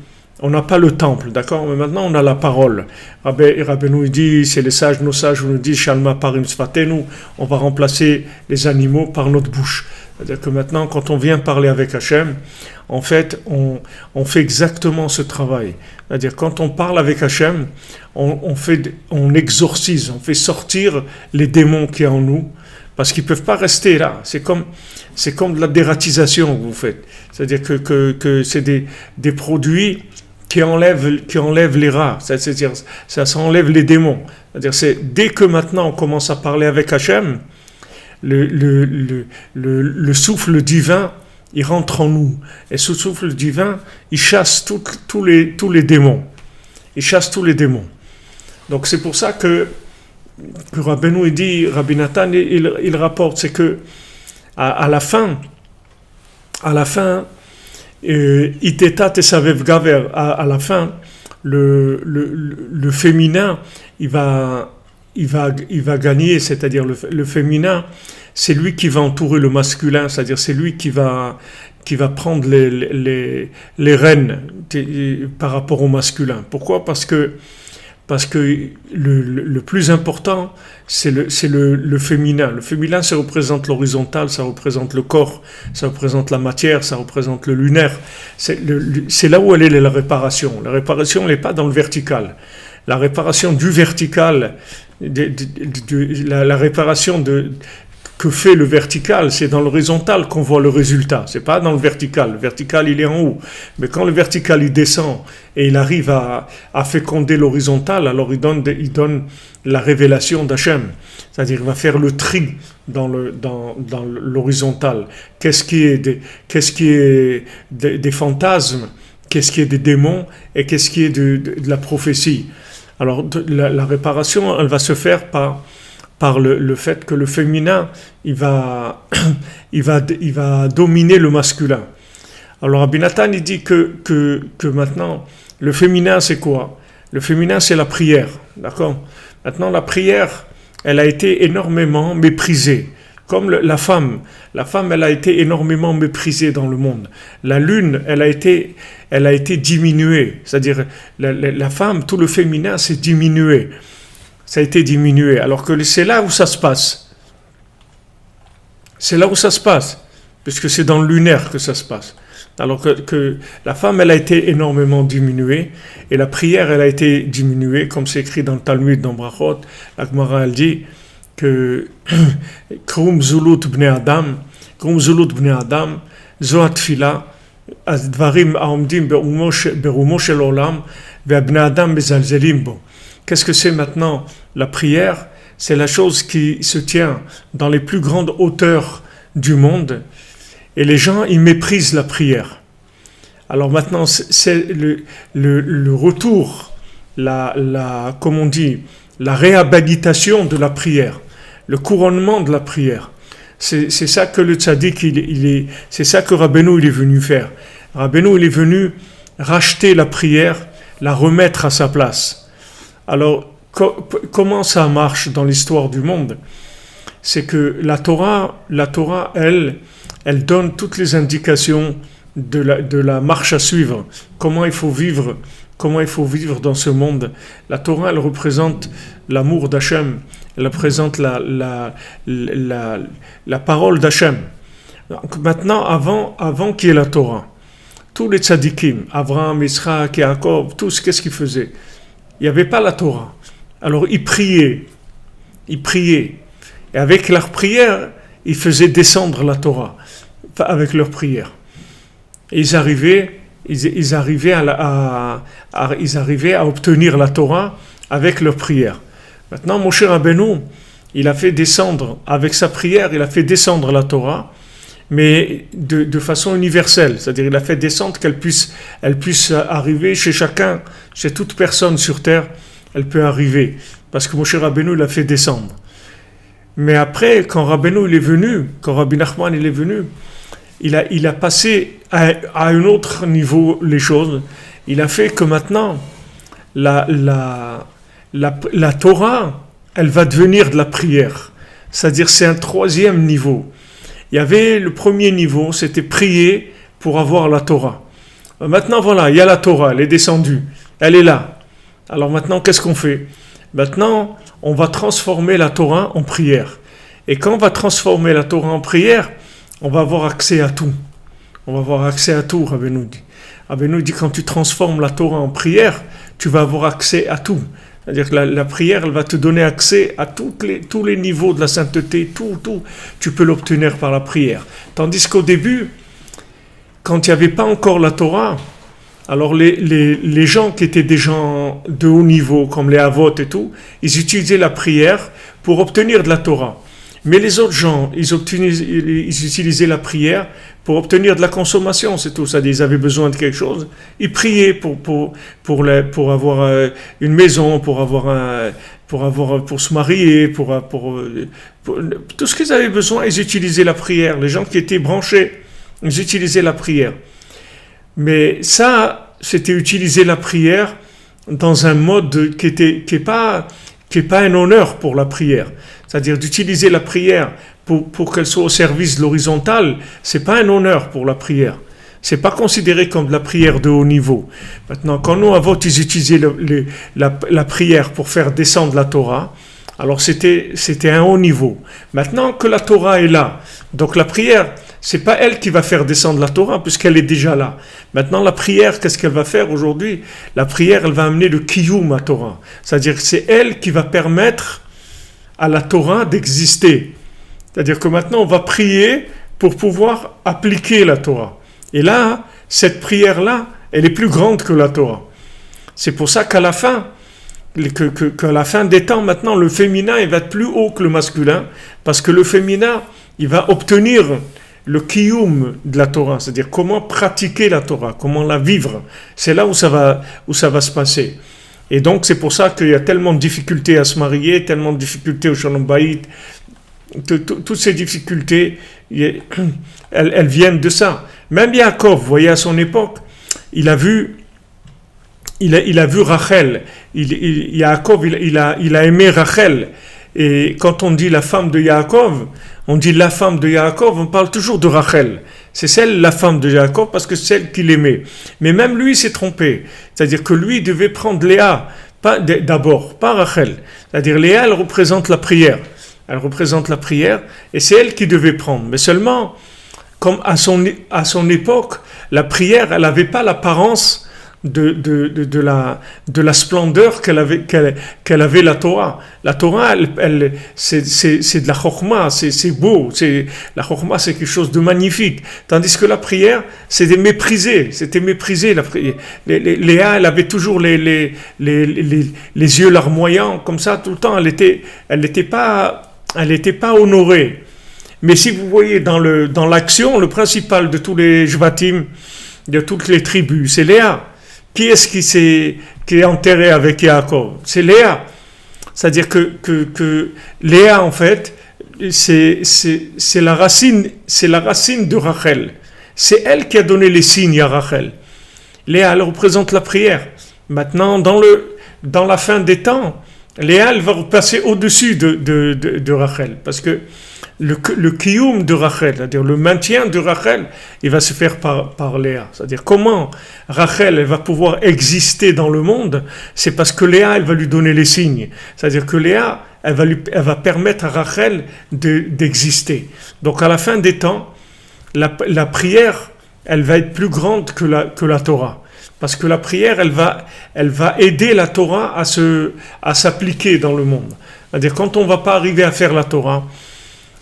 temple, d'accord? Mais maintenant, on a la parole. Rabbeinu dit, c'est nos sages nous disent, Shalma Parim Sfatenu, on va remplacer les animaux par notre bouche. C'est-à-dire que maintenant, quand on vient parler avec Hachem, en fait, on fait exactement ce travail. C'est-à-dire, quand on parle avec Hachem, on exorcise, on fait sortir les démons qui sont en nous, parce qu'ils ne peuvent pas rester là. C'est comme de la dératisation que vous faites. C'est-à-dire que c'est des produits qui enlèvent les rats. C'est-à-dire, ça enlève les démons. C'est-à-dire, dès que maintenant on commence à parler avec Hachem, le souffle divin, il rentre en nous. Et ce souffle divin, il chasse tous les démons. Il chasse tous les démons. Donc c'est pour ça que Rabbeinu il dit, Rabbi Nathan il rapporte, c'est que à la fin, Iteta Tesavev Gaver, à la fin, le féminin, il va gagner, c'est-à-dire le féminin, c'est lui qui va entourer le masculin, c'est-à-dire c'est lui qui va prendre les rênes par rapport au masculin. Pourquoi ? Parce que le plus important, c'est le féminin. Le féminin, ça représente l'horizontal, ça représente le corps, ça représente la matière, ça représente le lunaire. C'est là où elle est la réparation. La réparation, elle n'est pas dans le vertical. La réparation du vertical, la réparation que fait le vertical, c'est dans l'horizontal qu'on voit le résultat. C'est pas dans le vertical. Le vertical, il est en haut. Mais quand le vertical, il descend et il arrive à féconder l'horizontal, alors il donne la révélation d'Hachem. C'est-à-dire, il va faire le tri dans l'horizontal. Qu'est-ce qui est des fantasmes, qu'est-ce qui est des démons et qu'est-ce qui est de la prophétie. Alors, la réparation, elle va se faire par le fait que le féminin, il va dominer le masculin. Alors Rabbi Nathan, il dit que maintenant, le féminin, c'est quoi ? Le féminin, c'est la prière, d'accord ? Maintenant, la prière, elle a été énormément méprisée. Comme la femme, elle a été énormément méprisée dans le monde. La lune, elle a été diminuée. C'est-à-dire, la femme, tout le féminin, s'est diminué. Ça a été diminué, alors que c'est là où ça se passe. C'est là où ça se passe, puisque c'est dans le lunaire que ça se passe. Alors que la femme, elle a été énormément diminuée, et la prière, elle a été diminuée, comme c'est écrit dans le Talmud, dans Brachot. La Gemara, elle dit que Krum Zulut Bnei Adam, Zoat Fila, Advarim Aomdim Berumo Shel Olam, Ve'Bnei Adam Bezalzelim Bo. Qu'est-ce que c'est maintenant la prière ? C'est la chose qui se tient dans les plus grandes hauteurs du monde. Et les gens, ils méprisent la prière. Alors maintenant, c'est le retour, comme on dit, la réhabilitation de la prière, le couronnement de la prière. C'est ça que le tzaddik, c'est ça que Rabbeinu il est venu faire. Rabbeinu il est venu racheter la prière, la remettre à sa place. Alors, comment ça marche dans l'histoire du monde ? C'est que la Torah, elle donne toutes les indications de la marche à suivre. Comment il faut vivre dans ce monde. La Torah, elle représente l'amour d'Hachem. Elle représente la parole d'Hachem. Donc maintenant, avant qu'il y ait la Torah, tous les tzadikim, Abraham, Yitzhak, Yaakov, tous, qu'est-ce qu'ils faisaient ? Il n'y avait pas la Torah. Alors ils priaient. Et avec leur prière, ils faisaient descendre la Torah. Avec leur prière. Et ils arrivaient à obtenir la Torah avec leur prière. Maintenant, Moshe Rabbeinu, il a fait descendre, avec sa prière, il a fait descendre la Torah, mais de façon universelle. C'est-à-dire, il a fait descendre qu'elle puisse arriver chez chacun, chez toute personne sur terre, elle peut arriver. Parce que Moshe Rabbeinu l'a fait descendre. Mais après, quand Rabbeinu il est venu, quand Rabbi Nachman il est venu, il a passé à un autre niveau les choses. Il a fait que maintenant, la Torah, elle va devenir de la prière. C'est-à-dire, c'est un troisième niveau. Il y avait le premier niveau, c'était prier pour avoir la Torah. Maintenant, voilà, il y a la Torah, elle est descendue, elle est là. Alors maintenant, qu'est-ce qu'on fait ? Maintenant, on va transformer la Torah en prière. Et quand on va transformer la Torah en prière, on va avoir accès à tout. On va avoir accès à tout, Rabbeinu dit. Rabbeinu dit, quand tu transformes la Torah en prière, tu vas avoir accès à tout. C'est-à-dire que la prière, elle va te donner accès à tous les niveaux de la sainteté, tout. Tu peux l'obtenir par la prière. Tandis qu'au début, quand il n'y avait pas encore la Torah, alors les gens qui étaient des gens de haut niveau, comme les Havot et tout, ils utilisaient la prière pour obtenir de la Torah. Mais les autres gens, ils utilisaient la prière pour obtenir de la consommation, c'est tout. C'est-à-dire, ils avaient besoin de quelque chose, ils priaient pour avoir une maison, pour se marier, pour tout ce qu'ils avaient besoin, ils utilisaient la prière. Les gens qui étaient branchés, ils utilisaient la prière. Mais ça, c'était utiliser la prière dans un mode qui est pas un honneur pour la prière. C'est-à-dire d'utiliser la prière pour qu'elle soit au service de l'horizontale, c'est pas un honneur pour la prière. C'est pas considéré comme de la prière de haut niveau. Maintenant, quand nous, avant, ils utilisaient la prière pour faire descendre la Torah, alors c'était un haut niveau. Maintenant que la Torah est là, donc la prière, c'est pas elle qui va faire descendre la Torah, puisqu'elle est déjà là. Maintenant, la prière, qu'est-ce qu'elle va faire aujourd'hui? La prière, elle va amener le kiyum à Torah. C'est-à-dire que c'est elle qui va permettre à la Torah d'exister. C'est-à-dire que maintenant, on va prier pour pouvoir appliquer la Torah. Et là, cette prière-là, elle est plus grande que la Torah. C'est pour ça qu'à la fin, qu'à la fin des temps, maintenant, le féminin, il va être plus haut que le masculin, parce que le féminin, il va obtenir le kiyum de la Torah, c'est-à-dire comment pratiquer la Torah, comment la vivre. C'est là où ça va se passer. Et donc, c'est pour ça qu'il y a tellement de difficultés à se marier, tellement de difficultés au Shalom Bayit. Toutes ces difficultés, elles viennent de ça. Même Yaakov, vous voyez, à son époque, il a vu Rachel. Yaakov, il a aimé Rachel. Et quand on dit la femme de Yaakov, on dit la femme de Yaakov, on parle toujours de Rachel. C'est celle, la femme de Yaakov, parce que c'est celle qu'il aimait. Mais même lui s'est trompé. C'est-à-dire que lui devait prendre Léa, d'abord, pas Rachel. C'est-à-dire Léa, elle représente la prière. Elle représente la prière, et c'est elle qui devait prendre. Mais seulement, comme à son époque, la prière, elle n'avait pas l'apparence de la splendeur qu'elle avait la Torah. La Torah, c'est de la chokhma, c'est beau. La chokhma, c'est quelque chose de magnifique. Tandis que la prière, c'était méprisé. La prière. Léa, elle avait toujours les yeux larmoyants, comme ça, tout le temps. Elle n'était pas honorée. Mais si vous voyez dans l'action, le principal de tous les Jvatim, de toutes les tribus, c'est Léa. Qui est-ce qui est enterré avec Yaakov? C'est Léa. C'est-à-dire que Léa, en fait, c'est la racine de Rachel. C'est elle qui a donné les signes à Rachel. Léa, elle représente la prière. Maintenant, dans la fin des temps, Léa, elle va repasser au-dessus de Rachel. Parce que le kiyum de Rachel, c'est-à-dire le maintien de Rachel, il va se faire par Léa. C'est-à-dire comment Rachel, elle va pouvoir exister dans le monde, c'est parce que Léa, elle va lui donner les signes. C'est-à-dire que Léa, elle va permettre à Rachel d'exister. Donc à la fin des temps, la prière, elle va être plus grande que la Torah. Parce que la prière, elle va aider la Torah à s'appliquer dans le monde. C'est-à-dire quand on ne va pas arriver à faire la Torah,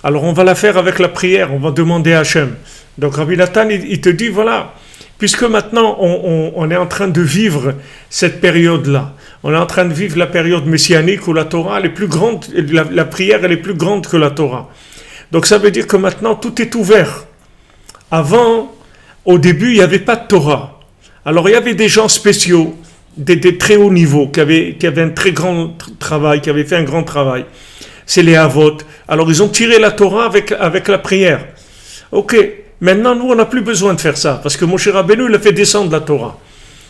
alors on va la faire avec la prière, on va demander à Hachem. Donc Rabbi Nathan, il te dit, voilà, puisque maintenant on est en train de vivre cette période-là, on est en train de vivre la période messianique où la Torah elle est plus grande, la prière elle est plus grande que la Torah. Donc ça veut dire que maintenant tout est ouvert. Avant, au début, il n'y avait pas de Torah. Alors il y avait des gens spéciaux, des très hauts niveaux, qui avaient un très grand travail, qui avaient fait un grand travail. C'est les Havot. Alors ils ont tiré la Torah avec la prière. Ok, maintenant nous on n'a plus besoin de faire ça, parce que Moshe Rabbeinu il a fait descendre la Torah.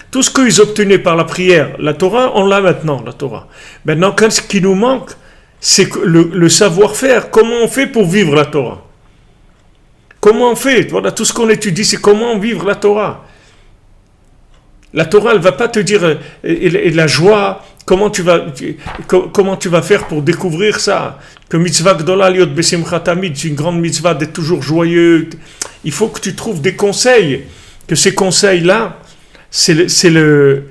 Tout ce qu'ils obtenaient par la prière, la Torah, on l'a maintenant, la Torah. Maintenant, ce qui nous manque, c'est le savoir-faire. Comment on fait pour vivre la Torah? Comment on fait? Voilà, tout ce qu'on étudie, c'est comment vivre la Torah. La Torah, elle ne va pas te dire et la joie, comment tu vas faire pour découvrir ça. Que mitzvah gdola liot besimcha tamid, c'est une grande mitzvah d'être toujours joyeux. Il faut que tu trouves des conseils, que ces conseils-là, c'est le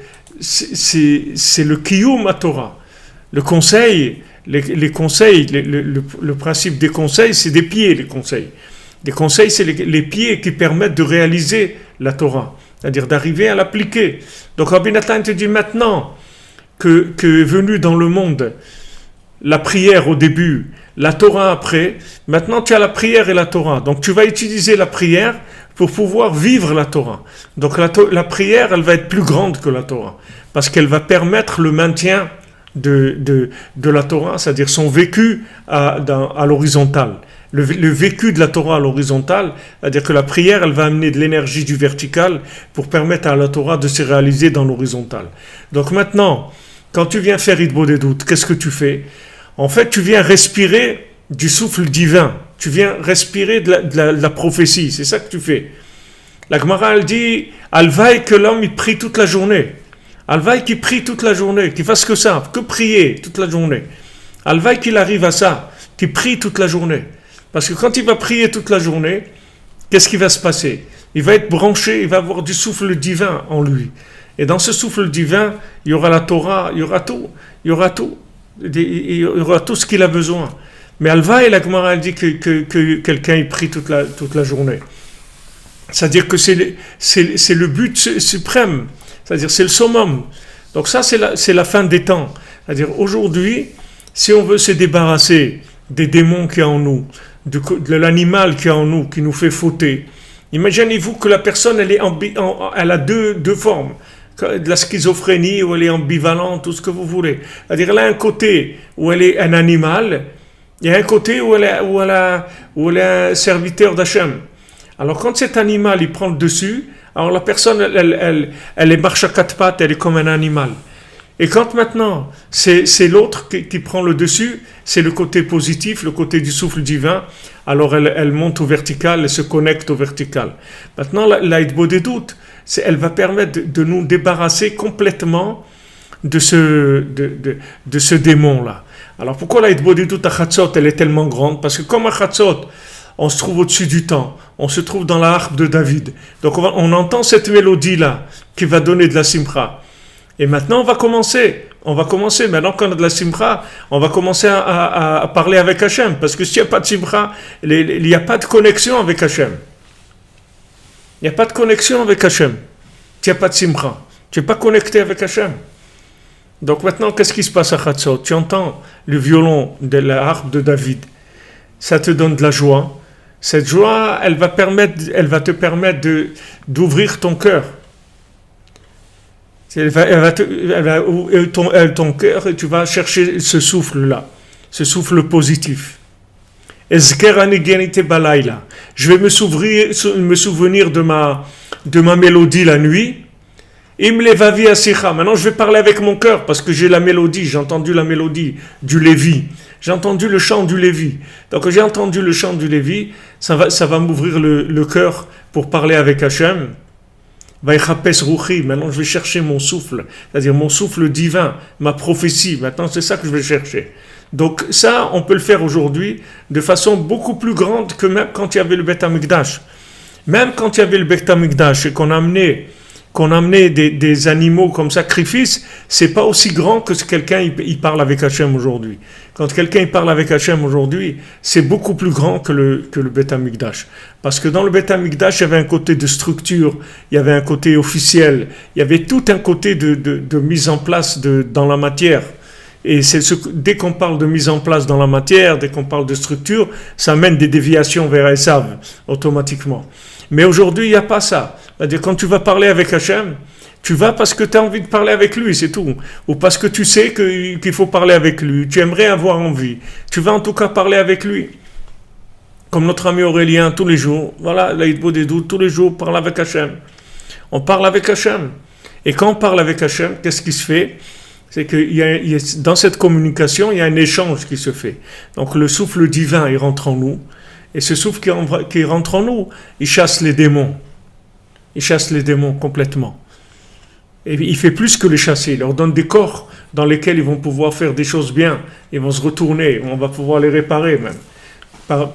kiyum à Torah. Le conseil, les conseils, le principe des conseils, c'est des pieds, les conseils. Les conseils, c'est les pieds qui permettent de réaliser la Torah. C'est-à-dire d'arriver à l'appliquer. Donc Rabbi Nathan te dit maintenant que est venu dans le monde la prière au début, la Torah après. Maintenant, tu as la prière et la Torah. Donc, tu vas utiliser la prière pour pouvoir vivre la Torah. Donc, la prière, elle va être plus grande que la Torah. Parce qu'elle va permettre le maintien de la Torah, c'est-à-dire son vécu à l'horizontale. Le vécu de la Torah à l'horizontale, c'est-à-dire que la prière, elle va amener de l'énergie du vertical pour permettre à la Torah de se réaliser dans l'horizontale. Donc maintenant, quand tu viens faire Hitbodedut, qu'est-ce que tu fais? En fait, tu viens respirer du souffle divin. Tu viens respirer de la prophétie. C'est ça que tu fais. La Gemara, elle dit, Alvaï que l'homme, il prie toute la journée. Alvaï qu'il prie toute la journée, qu'il fasse que ça, que prier toute la journée. Alvaï qu'il arrive à ça, qu'il prie toute la journée. Parce que quand il va prier toute la journée, qu'est-ce qui va se passer? Il va être branché, il va avoir du souffle divin en lui. Et dans ce souffle divin, il y aura la Torah, il y aura tout. Il y aura tout. Il y aura tout ce qu'il a besoin. Mais Alvaï, la Gemara dit que quelqu'un il prie toute la journée. C'est-à-dire que c'est le but suprême. C'est-à-dire c'est le summum. Donc ça, c'est la fin des temps. C'est-à-dire aujourd'hui, si on veut se débarrasser des démons qu'il y a en nous, de l'animal qu'il y a en nous, qui nous fait fauter, imaginez-vous que la personne, elle a deux formes. De la schizophrénie, où elle est ambivalente, tout ce que vous voulez. C'est-à-dire elle a un côté où elle est un animal, et un côté où elle est un serviteur d'Hachem. Alors quand cet animal, il prend le dessus, alors la personne, elle est marche à quatre pattes, elle est comme un animal. Et quand maintenant, c'est l'autre qui prend le dessus, c'est le côté positif, le côté du souffle divin, alors elle monte au vertical, elle se connecte au vertical. Maintenant, la Hitbodedut, elle va permettre de nous débarrasser complètement de ce démon-là. Alors pourquoi la Hitbodedut à Chatzot, elle est tellement grande? Parce que comme à Chatzot, on se trouve au-dessus du temps, on se trouve dans la harpe de David. Donc on entend cette mélodie-là qui va donner de la simcha. Et maintenant on va commencer, maintenant qu'on a de la simcha, on va commencer à parler avec Hachem. Parce que s'il n'y a pas de simcha, il n'y a pas de connexion avec Hachem. Il n'y a pas de connexion avec Hachem. Tu n'as pas de simcha. Tu n'es pas connecté avec Hachem. Donc maintenant, qu'est-ce qui se passe à Chatzot? Tu entends le violon de la harpe de David. Ça te donne de la joie. Cette joie, elle va te permettre d'ouvrir ton cœur. Elle va ouvrir ton cœur et tu vas chercher ce souffle-là, ce souffle positif. Je vais me souvenir de ma mélodie la nuit. Maintenant, je vais parler avec mon cœur parce que j'ai la mélodie. J'ai entendu la mélodie du Lévi. J'ai entendu le chant du Lévi. Donc, j'ai entendu le chant du Lévi. Ça va m'ouvrir le cœur pour parler avec Hachem. Maintenant, je vais chercher mon souffle, c'est-à-dire mon souffle divin, ma prophétie. Maintenant, c'est ça que je vais chercher. Donc, ça, on peut le faire aujourd'hui de façon beaucoup plus grande que même quand il y avait le Beth Amikdash. Même quand il y avait le Beth Amikdash et qu'on amenait des animaux comme sacrifice, c'est pas aussi grand que si quelqu'un il parle avec Hachem aujourd'hui. Quand quelqu'un il parle avec Hachem aujourd'hui, c'est beaucoup plus grand que le Beth Amikdash. Parce que dans le Beth Amikdash, il y avait un côté de structure, il y avait un côté officiel, il y avait tout un côté de mise en place dans la matière. Et dès qu'on parle de mise en place dans la matière, dès qu'on parle de structure, ça amène des déviations vers Esav, automatiquement. Mais aujourd'hui, il n'y a pas ça. C'est-à-dire, quand tu vas parler avec Hachem, tu vas parce que tu as envie de parler avec lui, c'est tout. Ou parce que tu sais qu'il faut parler avec lui. Tu aimerais avoir envie. Tu vas en tout cas parler avec lui. Comme notre ami Aurélien, tous les jours. Voilà, la Hitbodedut, tous les jours, parle avec Hachem. On parle avec Hachem. Et quand on parle avec Hachem, qu'est-ce qui se fait? C'est que dans cette communication, il y a un échange qui se fait. Donc le souffle divin, il rentre en nous. Et ce souffle qui rentre en nous, il chasse les démons. Il chasse les démons complètement. Et il fait plus que les chasser. Il leur donne des corps dans lesquels ils vont pouvoir faire des choses bien. Ils vont se retourner. On va pouvoir les réparer même.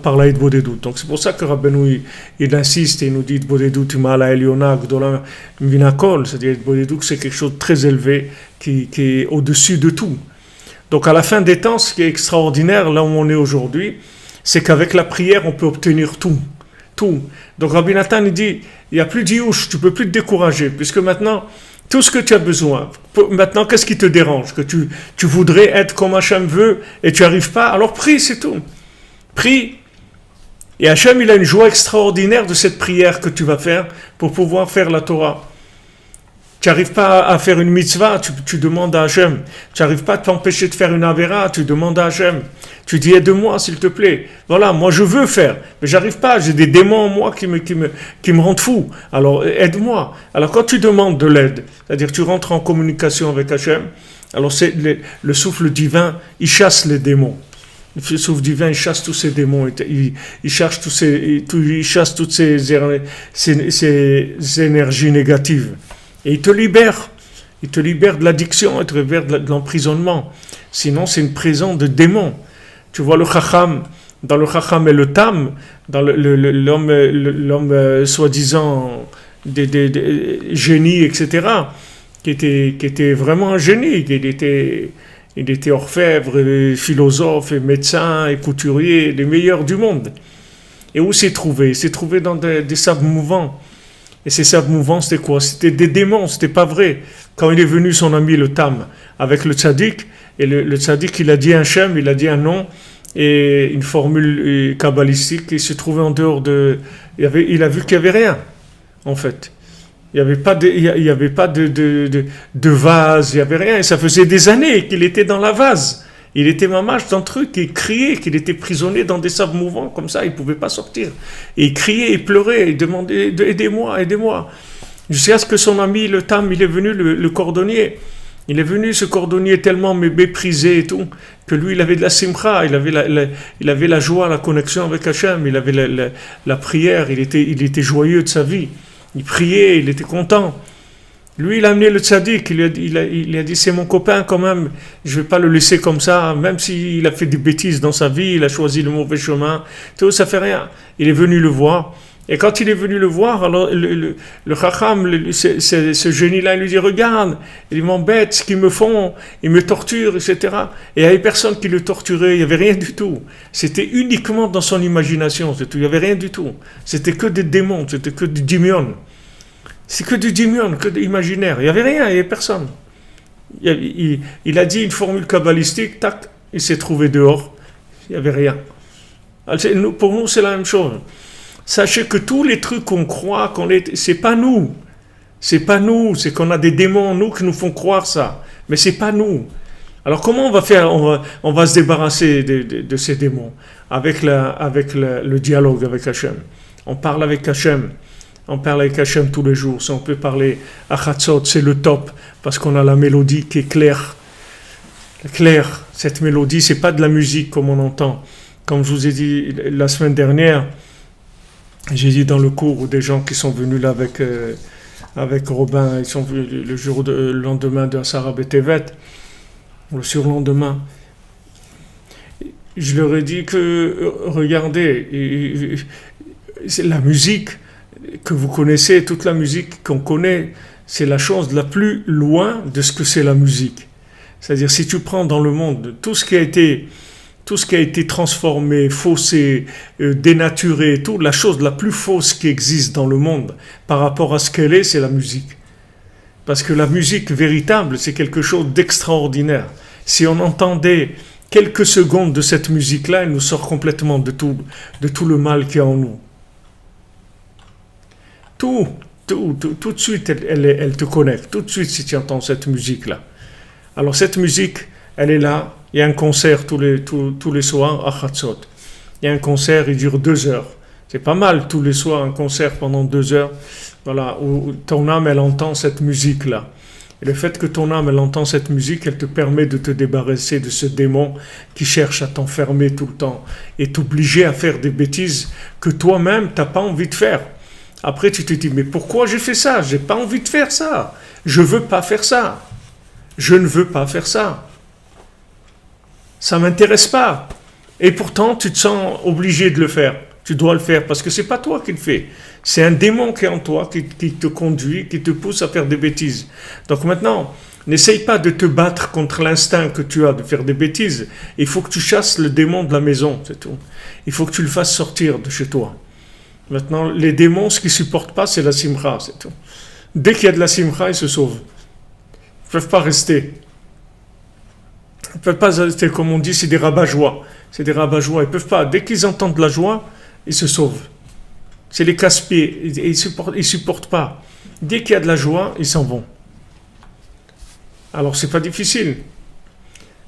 Par la Hitbodedut. Donc c'est pour ça que Rabbeinu il insiste et il nous dit Hitbodedut ma'ala eliona gdola minakol. C'est-à-dire Hitbodedut c'est quelque chose de très élevé qui est au-dessus de tout. Donc à la fin des temps, ce qui est extraordinaire, là où on est aujourd'hui, c'est qu'avec la prière, on peut obtenir tout. Tout. Donc Rabbi Nathan il dit, il n'y a plus d'Iyush, tu ne peux plus te décourager, puisque maintenant, Tout ce que tu as besoin. Maintenant, qu'est-ce qui te dérange? Que tu voudrais être comme Hachem veut et tu n'y arrives pas? Alors prie, c'est tout. Prie. Et Hachem, il a une joie extraordinaire de cette prière que tu vas faire pour pouvoir faire la Torah. Tu n'arrives pas à faire une mitzvah, tu demandes à Hachem. Tu n'arrives pas à t'empêcher de faire une avéra, tu demandes à Hachem. Tu dis aide-moi s'il te plaît. Voilà, moi je veux faire, mais j'arrive pas. J'ai des démons en moi qui me rendent fou. Alors aide-moi. Alors quand tu demandes de l'aide, c'est-à-dire tu rentres en communication avec Hachem, alors c'est le souffle divin, il chasse les démons. Le souffle divin, il chasse tous ces démons, il chasse toutes ces énergies négatives. Et il te libère. Il te libère de l'addiction, il te libère de l'emprisonnement. Sinon, c'est une prison de démons. Tu vois le chacham, dans le chacham et le tam, dans l'homme soi-disant des génies, etc., qui était vraiment un génie. Il était orfèvre, philosophe, et médecin, et couturier, les meilleurs du monde. Et où s'est trouvé? Il s'est trouvé dans des sables mouvants. Et ces sables mouvants, c'était quoi? C'était des démons, c'était pas vrai. Quand il est venu son ami le Tam avec le tzaddik, et le tzaddik, il a dit un shem, il a dit un nom, et une formule kabbalistique, et il se trouvait en dehors de... Il a vu qu'il n'y avait rien, en fait. Il n'y avait pas de vase, il n'y avait rien. Et ça faisait des années qu'il était dans la vase. Il était mamache dans le truc, et il criait qu'il était prisonnier dans des sables mouvants, comme ça, il ne pouvait pas sortir. Et il criait, il pleurait, il demandait « aidez-moi, aidez-moi ». Jusqu'à ce que son ami, le Tam, il est venu, le cordonnier. Il est venu, ce cordonnier, tellement méprisé et tout, que lui, il avait de la simcha, il avait la joie, la connexion avec Hachem, il avait la prière, il était joyeux de sa vie. Il priait, il était content. Lui, il a amené le tzaddik, il a dit, c'est mon copain quand même, je ne vais pas le laisser comme ça, même s'il a fait des bêtises dans sa vie, il a choisi le mauvais chemin, tout ça fait rien. Il est venu le voir, et quand il est venu le voir, alors le chacham, ce génie-là, il lui dit, regarde, ils m'embêtent, ce qu'ils me font, ils me torturent, etc. Et il n'y avait personne qui le torturait, il n'y avait rien du tout. C'était uniquement dans son imagination, c'est tout. Il n'y avait rien du tout. C'était que des démons, c'était que du dimion. C'est que du dimion, que de l'imaginaire. Il n'y avait rien, il n'y avait personne. Il a dit une formule kabbalistique, tac, il s'est trouvé dehors. Il n'y avait rien. Alors, pour nous, c'est la même chose. Sachez que tous les trucs qu'on croit, c'est pas nous. C'est pas nous, c'est qu'on a des démons en nous qui nous font croire ça. Mais c'est pas nous. Alors comment on va faire? On va se débarrasser de ces démons avec le dialogue avec Hachem. On parle avec Hachem. On parle avec Hachem tous les jours. Si on peut parler à Chatzot, c'est le top, parce qu'on a la mélodie qui est claire. Claire, cette mélodie, c'est pas de la musique comme on entend. Comme je vous ai dit la semaine dernière, j'ai dit dans le cours des gens qui sont venus là avec Robin, ils sont venus le lendemain de Asara Betevet, le surlendemain. Je leur ai dit que, regardez, c'est la musique que vous connaissez, toute la musique qu'on connaît, c'est la chose la plus loin de ce que c'est la musique. C'est-à-dire, si tu prends dans le monde tout ce qui a été transformé, faussé, dénaturé, tout, la chose la plus fausse qui existe dans le monde par rapport à ce qu'elle est, c'est la musique. Parce que la musique véritable, c'est quelque chose d'extraordinaire. Si on entendait quelques secondes de cette musique-là, elle nous sort complètement de tout le mal qu'il y a en nous. Tout de suite, elle te connecte. Tout de suite, si tu entends cette musique-là. Alors, cette musique, elle est là. Il y a un concert tous les soirs à Chatzot. Il y a un concert, il dure 2 heures. C'est pas mal, tous les soirs, un concert pendant 2 heures. Voilà, où ton âme, elle entend cette musique-là. Et le fait que ton âme, elle entend cette musique, elle te permet de te débarrasser de ce démon qui cherche à t'enfermer tout le temps et t'obliger à faire des bêtises que toi-même, tu n'as pas envie de faire. Après, tu te dis, mais pourquoi j'ai fait ça? J'ai pas envie de faire ça. Je veux pas faire ça. Je ne veux pas faire ça. Ça m'intéresse pas. Et pourtant, tu te sens obligé de le faire. Tu dois le faire parce que c'est pas toi qui le fais. C'est un démon qui est en toi, qui te conduit, qui te pousse à faire des bêtises. Donc maintenant, n'essaye pas de te battre contre l'instinct que tu as de faire des bêtises. Il faut que tu chasses le démon de la maison, c'est tout. Il faut que tu le fasses sortir de chez toi. Maintenant, les démons, ce qu'ils ne supportent pas, c'est la simcha, c'est tout. Dès qu'il y a de la simcha, ils se sauvent. peuvent pas rester. Ils ne peuvent pas rester, comme on dit, c'est des rabat-joie. C'est des rabat-joie. Ils ne peuvent pas. Dès qu'ils entendent la joie, ils se sauvent. C'est les casse-pieds. Ils ne supportent pas. Dès qu'il y a de la joie, ils s'en vont. Alors, c'est pas difficile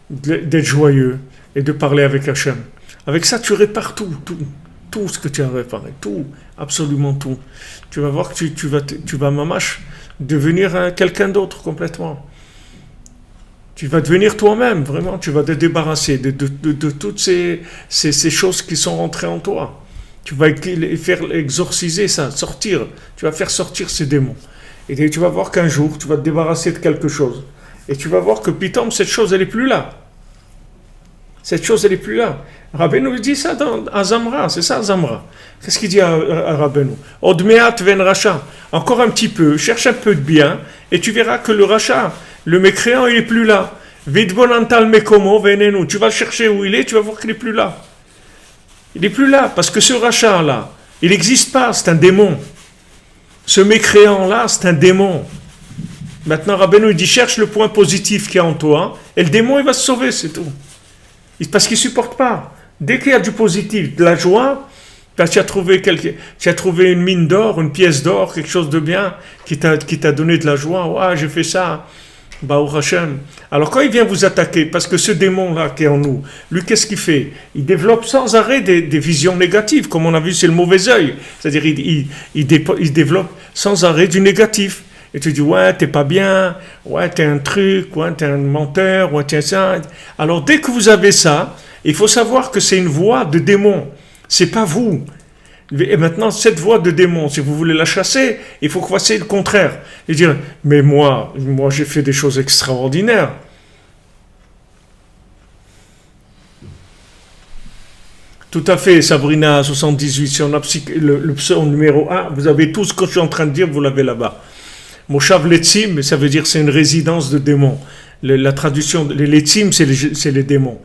d'être joyeux et de parler avec Hachem. Avec ça, tu répares tout ce que tu as réparé. Tout, absolument tout. Tu vas voir que tu vas mamache, devenir quelqu'un d'autre complètement. Tu vas devenir toi-même, vraiment. Tu vas te débarrasser de toutes ces choses qui sont rentrées en toi. Tu vas faire exorciser ça, sortir. Tu vas faire sortir ces démons. Et tu vas voir qu'un jour, tu vas te débarrasser de quelque chose. Et tu vas voir que pitom, cette chose, elle n'est plus là. Cette chose, elle n'est plus là. Rabbeinu dit ça à Zamra, c'est ça Zamra. Qu'est-ce qu'il dit à Rabbeinu? Odmeat ven racha. Encore un petit peu, cherche un peu de bien, et tu verras que le racha, le mécréant, il n'est plus là. Vidbonantal mekomo venenu. Tu vas le chercher où il est, tu vas voir qu'il n'est plus là. Il n'est plus là, parce que ce rachat-là, il n'existe pas, c'est un démon. Ce mécréant-là, c'est un démon. Maintenant, Rabbeinu dit, cherche le point positif qu'il y a en toi, et le démon, il va se sauver, c'est tout. Parce qu'il ne supporte pas. Dès qu'il y a du positif, de la joie, tu as trouvé une mine d'or, une pièce d'or, quelque chose de bien, qui t'a donné de la joie. Ouais, j'ai fait ça. Baruch Hashem. Alors quand il vient vous attaquer, parce que ce démon-là qui est en nous, lui, qu'est-ce qu'il fait? Il développe sans arrêt des visions négatives, comme on a vu, c'est le mauvais œil. C'est-à-dire, il développe sans arrêt du négatif. Et tu dis, ouais, t'es pas bien, ouais, t'es un truc, ouais, t'es un menteur, ouais, t'es ça. Alors dès que vous avez ça, il faut savoir que c'est une voix de démon. C'est pas vous. Et maintenant, cette voix de démon, si vous voulez la chasser, il faut que vous fassiez le contraire. Et dire, mais moi, j'ai fait des choses extraordinaires. Tout à fait, Sabrina 78, si on a le psaume numéro 1, vous avez tout ce que je suis en train de dire, vous l'avez là-bas. Moshav Letzim, ça veut dire c'est une résidence de démons. La traduction, les Letzim, c'est les démons.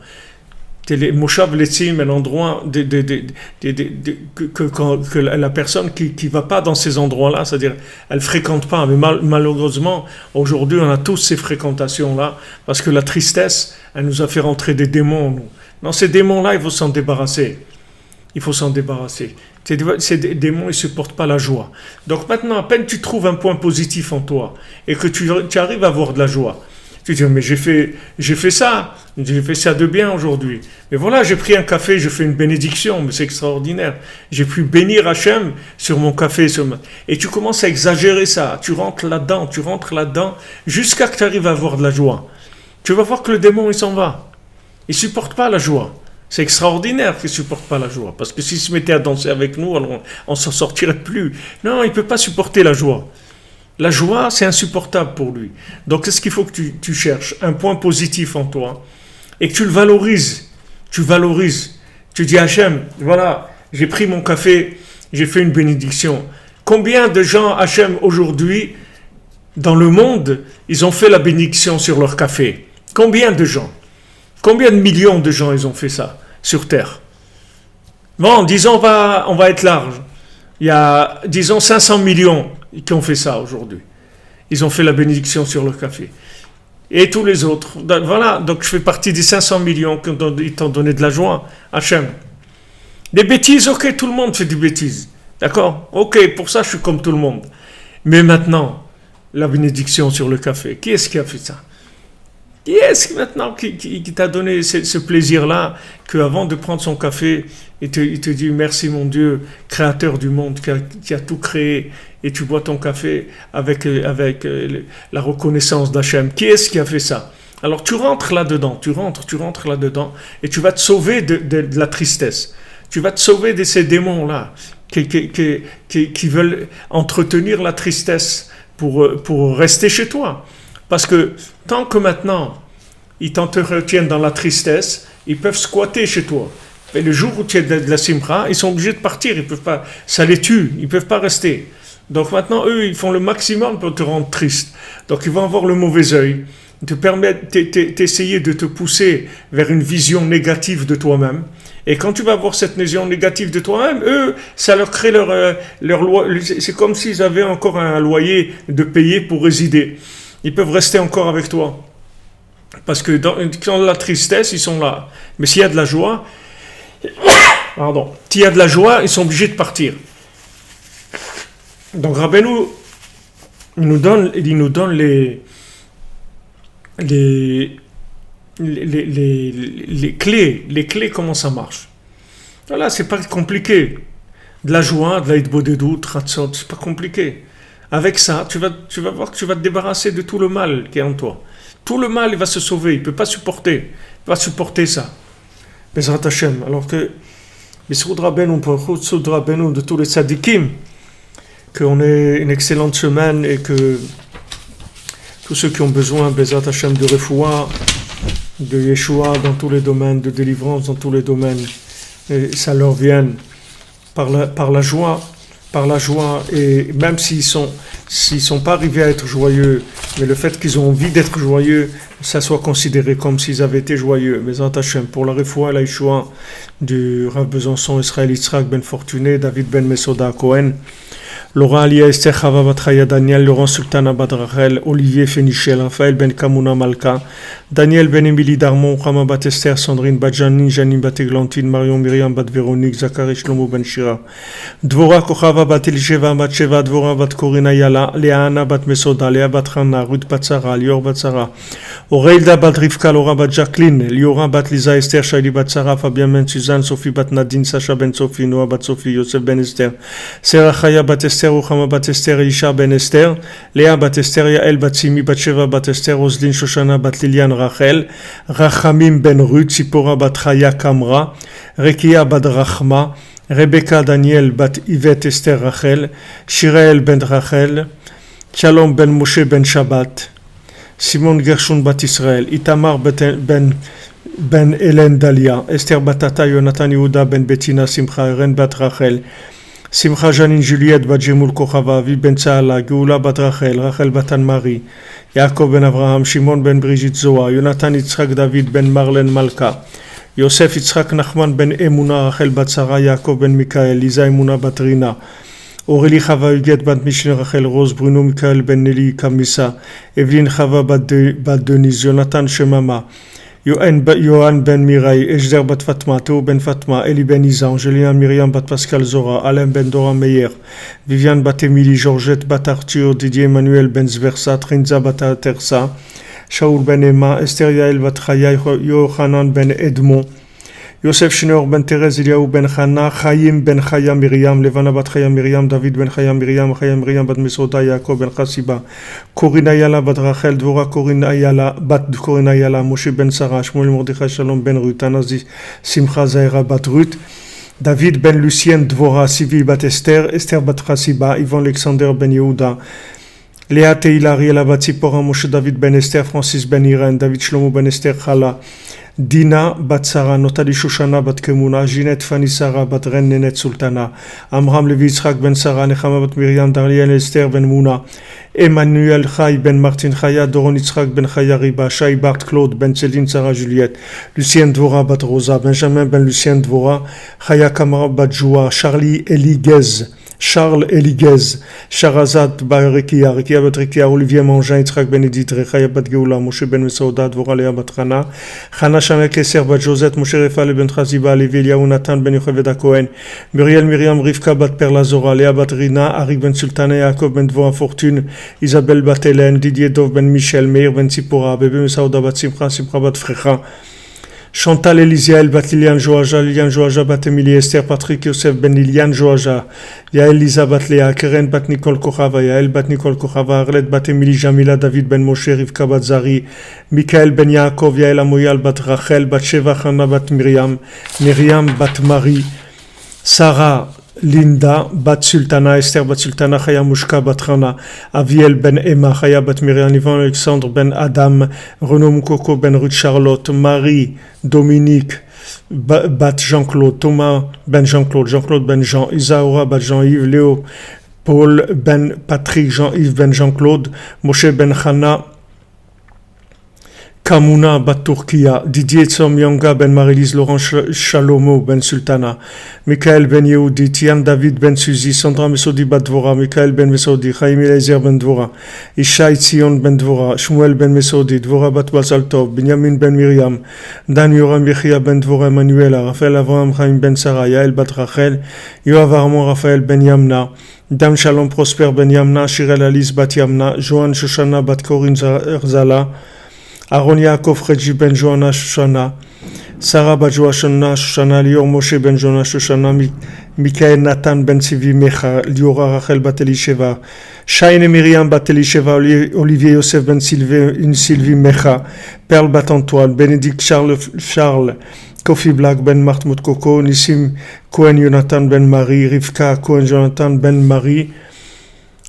Moshav Letzim, un endroit que la personne qui va pas dans ces endroits-là, c'est-à-dire elle fréquente pas, mais malheureusement, aujourd'hui on a tous ces fréquentations-là, parce que la tristesse, elle nous a fait rentrer des démons en nous. Non, ces démons-là, il faut s'en débarrasser. Il faut s'en débarrasser. Ces démons, ils ne supportent pas la joie. Donc maintenant, à peine tu trouves un point positif en toi et que tu arrives à avoir de la joie, tu dis, mais j'ai fait ça de bien aujourd'hui. Mais voilà, j'ai pris un café, je fais une bénédiction, mais c'est extraordinaire. J'ai pu bénir Hachem sur mon café. Et tu commences à exagérer ça. Tu rentres là-dedans, jusqu'à que tu arrives à avoir de la joie. Tu vas voir que le démon, il s'en va. Il ne supporte pas la joie. C'est extraordinaire qu'il ne supporte pas la joie. Parce que s'il se mettait à danser avec nous, alors on ne s'en sortirait plus. Non, il ne peut pas supporter la joie. La joie, c'est insupportable pour lui. Donc, qu'est-ce qu'il faut que tu cherches? Un point positif en toi. Et que tu le valorises. Tu valorises. Tu dis, Hachem, voilà, j'ai pris mon café, j'ai fait une bénédiction. Combien de gens, Hachem, aujourd'hui, dans le monde, ils ont fait la bénédiction sur leur café? Combien de gens? Combien de millions de gens ils ont fait ça sur Terre? Bon, disons, on va être large. Il y a, disons, 500 millions qui ont fait ça aujourd'hui. Ils ont fait la bénédiction sur le café. Et tous les autres. Voilà, donc je fais partie des 500 millions qui t'ont donné de la joie. Hachem. Des bêtises, ok, tout le monde fait des bêtises. D'accord? Ok, pour ça je suis comme tout le monde. Mais maintenant, la bénédiction sur le café, qui est-ce qui a fait ça? Qui est-ce maintenant qui t'a donné ce plaisir-là, qu'avant de prendre son café, il te dit merci mon Dieu, créateur du monde, qui a tout créé, et tu bois ton café avec la reconnaissance d'Hachem. Qui est-ce qui a fait ça? Alors tu rentres là-dedans, tu rentres là-dedans, et tu vas te sauver de la tristesse. Tu vas te sauver de ces démons-là, qui veulent entretenir la tristesse pour rester chez toi. Parce que tant que maintenant, ils te retiennent dans la tristesse, ils peuvent squatter chez toi. Et le jour où tu es de la simra, ils sont obligés de partir, ils peuvent pas, ça les tue, ils ne peuvent pas rester. Donc maintenant, eux, ils font le maximum pour te rendre triste. Donc ils vont avoir le mauvais œil, te permettre d'essayer de te pousser vers une vision négative de toi-même. Et quand tu vas avoir cette vision négative de toi-même, eux, ça leur crée leur loyer. C'est comme s'ils avaient encore un loyer de payer pour résider. ils peuvent rester encore avec toi. Parce que quand la tristesse, ils sont là. Mais s'il y a de la joie, s'il y a de la joie, ils sont obligés de partir. Donc Rabbeinu, il nous donne les clés comment ça marche. Voilà, c'est pas compliqué. De la joie, de la hitbodedut, tratzot, c'est pas compliqué. Avec ça, tu vas voir que tu vas te débarrasser de tout le mal qui est en toi. Tout le mal, il va se sauver, il ne peut pas supporter. Il va supporter ça. Bezrat Hashem. Alors que, Bissoud Rabbeinu, de tous les tzadikim, qu'on ait une excellente semaine et que tous ceux qui ont besoin, Bezrat Hashem, de refoua, de Yeshua dans tous les domaines, de délivrance dans tous les domaines, et ça leur vienne par la joie, et même s'ils sont pas arrivés à être joyeux, mais le fait qu'ils ont envie d'être joyeux, ça soit considéré comme s'ils avaient été joyeux. Bezrat Hashem, pour la refoua, la Yeshua du Rav Besançon, Israël Yitzhak Ben Fortuné, David Ben Mesoda Cohen, Laura Alia Esther Chava Batraya Daniel, Laurent Sultana Badrachel, Olivier Fénichel, Raphaël Ben Kamuna Malka, Daniel Ben Emily Darmon, Rama Bat Esther, Sandrine Badjanin, Janine Bat Eglantine, Marion Myriam Bat Véronique, Zachary Shlomo Ben Shira, Dvora Kochava Bat Elisheva Bat Sheva, Dvora Bat Corina Yala, Léana Bat Mesoda, Léa Bat Rana, Ruth Bat Sarah, Lior Bat Sarah, Aureilda Bat Rivka, Laura Bat Jacqueline, Liora Bat Lisa Esther, Shaili Bat Sarah, Fabien Ben Suzanne, Sophie Bat Nadine, Sacha Ben Sophie, Noah Bat Sophie, Yosef Ben Esther, Sarah Chaya Bat Esther, Ruchama Bat Esther, Elisha Ben Esther, Léa Bat Esther, Yael Bat Simi, Bat Sheva Bat Esther, Roslyn Shoshana Bat Liliane Rachel, Rachamim Ben Ruth, Sipora Bat Chaya Kamra, Rekia Bat Rachma, Rebecca Daniel Bat Yvette Esther Rachel, Shirael Ben Rachel, Shalom Ben Moshe Ben Shabbat, Simon Gershon Bat Israël, Itamar Ben Hélène Dalia, Esther Batata, Jonathan Yehuda Ben Bettina, Simcha Eren Bat Rachel, Simcha Janine Juliette Bat Jemul Kochava, Avi Ben Tzaala, Geoula Bat Rachel, Rachel Batan Marie, Yaakov Ben Avraham, Shimon Ben Brigitte Zoa, Jonathan Yitzhak David Ben Marlène Malka, Yosef Yitzhak Nachman Ben Emuna, Rachel Bat Sarah, Yaakov Ben Mikael, Lisa Emuna Bat Rina, Aurélie Chava Huguette Bat Michel Rachel Rose, Bruno Michael Ben Nelly Kamisa, Evelyne Chava Bat Denise, Jonathan Shemama, Yohan Ben Mirai, Ejder Bat Fatma, Théo Ben Fatma, Eli Ben Isa, Angelina Myriam Bat Pascal Zora, Alain Ben Dora Meyer, Viviane Bat Emily, Georgette Bat Arthur, Didier Emmanuel Ben Zversa, Trinza Bat Tersa, Shaoul Ben Emma, Esther Yael Bat Chaya, Yohanan Ben Edmond, Yosef Shinor Ben Thérèse, Eliaou Ben Chana, Chaim Ben Chaya Myriam, Levana Bat Chaya Myriam, David Ben Chaya Myriam Bat Mesoda, Yaakov Ben Chassiba, Corinne Ayala Bat Rachel, Dvora Corinne Ayala, Bat Corinne Ayala, Moshe Ben Sarah, Shmuel Mordechai Shalom Ben Ruth, Anazi Simcha Zahira Bat Ruth, David Ben Lucien, Dvora Sivi Bat Esther, Esther Bat Chassiba, Yvan Alexander Ben Yehuda, Léa Teila, Riela Bat Zipora, Moshe David Ben Esther, Francis Ben Irène, David Shlomo Ben Esther Chala, Dina Bat Sarah, Notali Shoshana Bat Kemuna, Ginette Fanny Sarah Bat Ren Nenet Sultana, Amram Levi Yitzhak Ben Sarah, Nechama Bat Miriam, Dariel Esther Ben Mouna, Emmanuel Chay Ben Martin Chaya, Doron Yitzhak Ben Chaya Riba, Shai Bart Claude Ben Céline Sarah Juliette, Lucien Dvora Bat Rosa, Benjamin Ben Lucien Dvora, Chaya Kamara Bat Joua, Charles Eliguez, Sharazat Barikia, Rekia Batrikia, Olivier Mangin, Yitzhak Benedit, Rechaya Bat Geoula, Moshe Ben Mesauda, Dvora Lea Bat Rana, Chana Shamek Eser Bat Josette, Moshe Refal Ben Traziba, Levi Eliaou Nathan Ben Yocheveda Cohen, Muriel Myriam Rivka Bat Perla Zora, Léa Bat Rina, Arik Ben Sultana, Yaakov Ben Dvora Fortune, Isabelle Bat Hélène, Didier Dov Ben Michel, Meir Ben Tzipora, Bébé Mesauda Bat Simcha, Simcha Bat Frecha, Chantal Elisiel, Bat Liliane Joaja, Bat Emilie Esther, Patrick Yosef, Ben Liliane Joaja, Yael Lisa Bat Léa, Keren Bat Nicole Kochava, Yael Bat Nicole Kochava, Arlette Bat Emilie Jamila, David Ben Moshe, Rivka Bat Zari, Michael Ben Yaakov, Yael Amoyal Bat Rachel, Bat Sheva Chana Bat Myriam Bat Marie, Sarah Linda Bat Sultana, Esther Bat Sultana, Chaya Mushka Bat Rana, Aviel Ben Emma, Chaya Bat Myriam, Ivan Alexandre Ben Adam, Renaud Moukoko Ben Ruth Charlotte, Marie Dominique Bat Jean-Claude, Thomas Ben Jean-Claude, Jean-Claude Ben Jean, Isaura Bat Jean-Yves, Léo Paul Ben Patrick, Jean-Yves Ben Jean-Claude, Moshe Ben Chana, Kamuna bat Turquia, Didier Tsomyonga ben Marie-Lise, Laurent Shalomo ben Sultana, Michael ben Yehudi, Tian David ben Suzy, Sandra Mesoudi bat Dvora, Michael ben Mesoudi, Chaim Eliezer ben Dvora, Ishai Tzion ben Dvora, Shmuel ben Mesoudi, Dvora bat Bazaltov, Benjamin ben Miriam, Dan Yoram Yechia ben Dvora, Emanuela, Raphaël Avraham Chaim ben Sarah, Yael bat Rachel, Yoav Armon Raphaël ben Yamna, Dam Shalom Prosper ben Yamna, Shirel Alice bat Yamna, Johan Shoshana bat Corinne Zala, Aaron Yaakov Reggie ben Johanna Shoshana, Sarah bat Joashana Shoshana, Lior Moshe ben Johanna Shoshana, Michael Nathan ben Sivi Mecha, Liora Rachel bat Elisheva, Shaine Myriam bat Elisheva, Olivier Yosef ben Sylvie Mecha, Perle bat Antoine, Bénédicte Charles, Kofi Black ben Martmut Koko, Nissim Cohen Jonathan ben Marie, Rivka Cohen Jonathan ben Marie,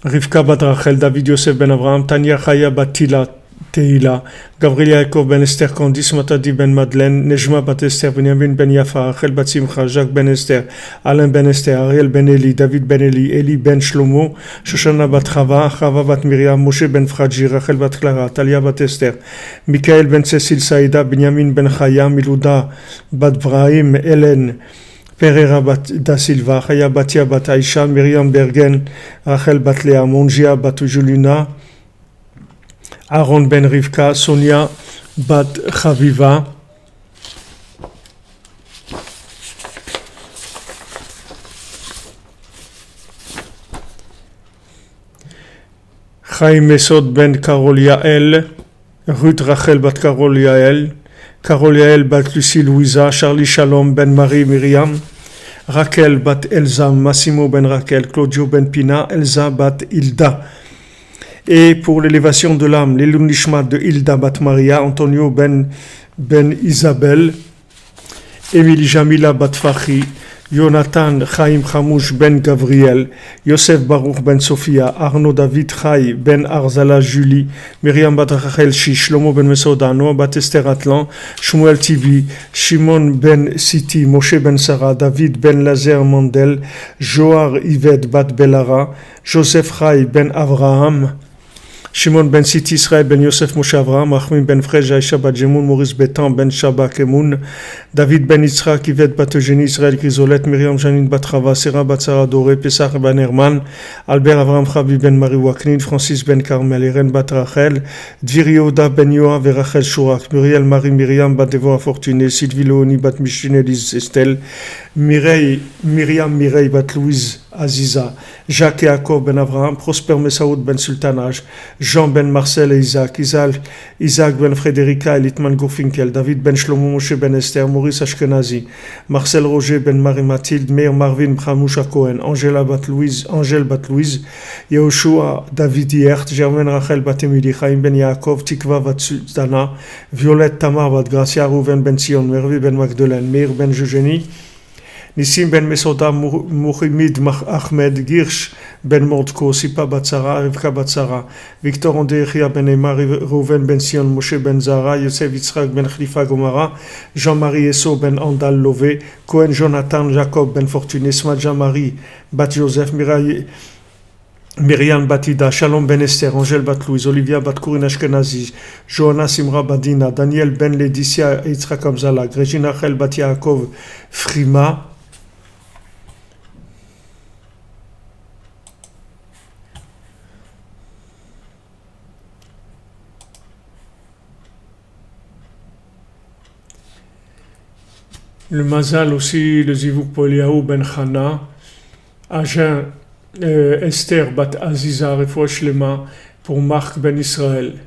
Rivka bat Rachel, David Yosef ben Abraham, Tania Chaya bat Teila, Gabriel Yaakov ben Esther, Candice Matadi ben Madeleine, Nejma bat Esther, Benjamin ben Yafa, Rachel bat Simcha, Jacques ben Esther, Alain ben Esther, Ariel ben Eli, David ben Eli ben Shlomo, Shoshana bat Chava bat Miriam, Moshe ben Fradji, Rachel bat Clara, Talia bat Esther, Michael ben Cécile Saïda, Benjamin ben Chaya, Milouda bat Brahim, Hélène, Pereira bat Da Silva, Chaya Batia bat Aïcha, Myriam Bergen, Rachel bat Léa, Mongia bat Julina, Aaron ben Rivka, Sonia bat Chaviva, Chaim Mesod ben Karol Yael, Ruth Rachel bat Karol Yael, Karol Yael bat Lucie Louisa, Charlie Shalom ben Marie Myriam, Raquel bat Elsa, Massimo ben Raquel, Claudio ben Pina, Elsa bat Hilda. Et pour l'élévation de l'âme, l'Elul Nishmat de Hilda bat Maria, Antonio ben Isabelle, Émilie Jamila bat Fachi, Jonathan Chaim Chamouche ben Gabriel, Yosef Baruch ben Sophia, Arnaud David Chai ben Arzala Julie, Myriam bat Rachel Shish, Shlomo ben Mesoda, Noah bat Esther Atlan, Shmuel Tivi, Shimon ben Siti, Moshe ben Sarah, David ben Lazer Mandel, Joar Yvette bat Belara, Joseph Chai ben Avraham, Shimon ben Siti, Israël ben Yosef Moshe Avraham, Achmim ben Frej, Aisha bat Jemoun, Maurice Betan ben Shaba Kemoun, David ben Yitzhak, Yvette bat Eugénie, Israël Grisolette, Myriam Janine bat Rava, Sarah bat Sarah Doré, Pesach ben Herman, Albert Avraham Chavi ben Marie Waknin, Francis ben Carmel, Irène bat Rachel, Dvir Yehuda ben Yoav et Rachel Shurak, Muriel Marie Myriam bat Devorah Fortuné, Sylvie Leoni bat Micheline Elise Estelle, Myriam Mireille bat Louise Aziza, Jacques et Jacob ben Avraham, Prosper Messaoud ben Sultanage, Jean ben Marcel et Isaac ben Frédérica et Litman Gofinkel, David ben Shlomo Moshe ben Esther, Maurice Ashkenazi, Marcel Roger ben Marie-Mathilde, Meir Marvin Bramoucha Cohen, Angèle bat Louise, Yehoshua David Hiert, Germaine Rachel bat Emily, Chaim ben Yaakov, Tikva bat Sultana, Violette Tamar bat Gracia, Rouven ben Sion, Mervi ben Magdeleine, Meir ben Eugénie, Nissim ben Mesoda, Mouhimid Ahmed, Girsch ben Mordko, Sipa Batsara, Rivka Batsara, Victor Ondechia ben Emma, Rouven ben Sion, Moshe ben Zara, Yosef Yitzhak ben Khlifa Gomara, Jean-Marie Esso ben Andal Lové, Cohen Jonathan Jacob ben Fortuné, Smadja Marie bat Joseph, Myriam Batida, Shalom ben Esther, Angèle bat Louise, Olivia bat Corinne Ashkenazi, Johanna Simra Badina, Daniel ben Laetitia Yitzhak Amzala, Regina Rachel bat Yaakov Frima, le Mazal aussi, le Zivouk Poliaou ben Chana, Agen Esther bat Aziza, Refouach Lema pour Marc ben Israël.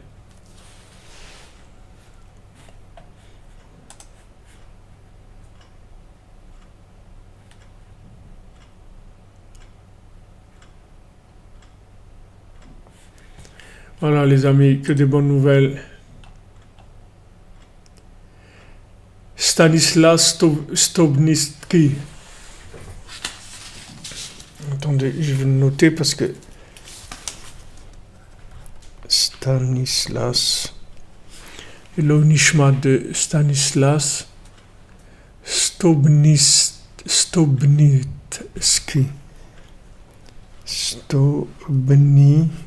Voilà les amis, que des bonnes nouvelles. Stanislas Stobnitsky. Attendez, je vais le noter parce que Stanislas, le nishma de Stanislas Stobnitsky. Stobnitsky.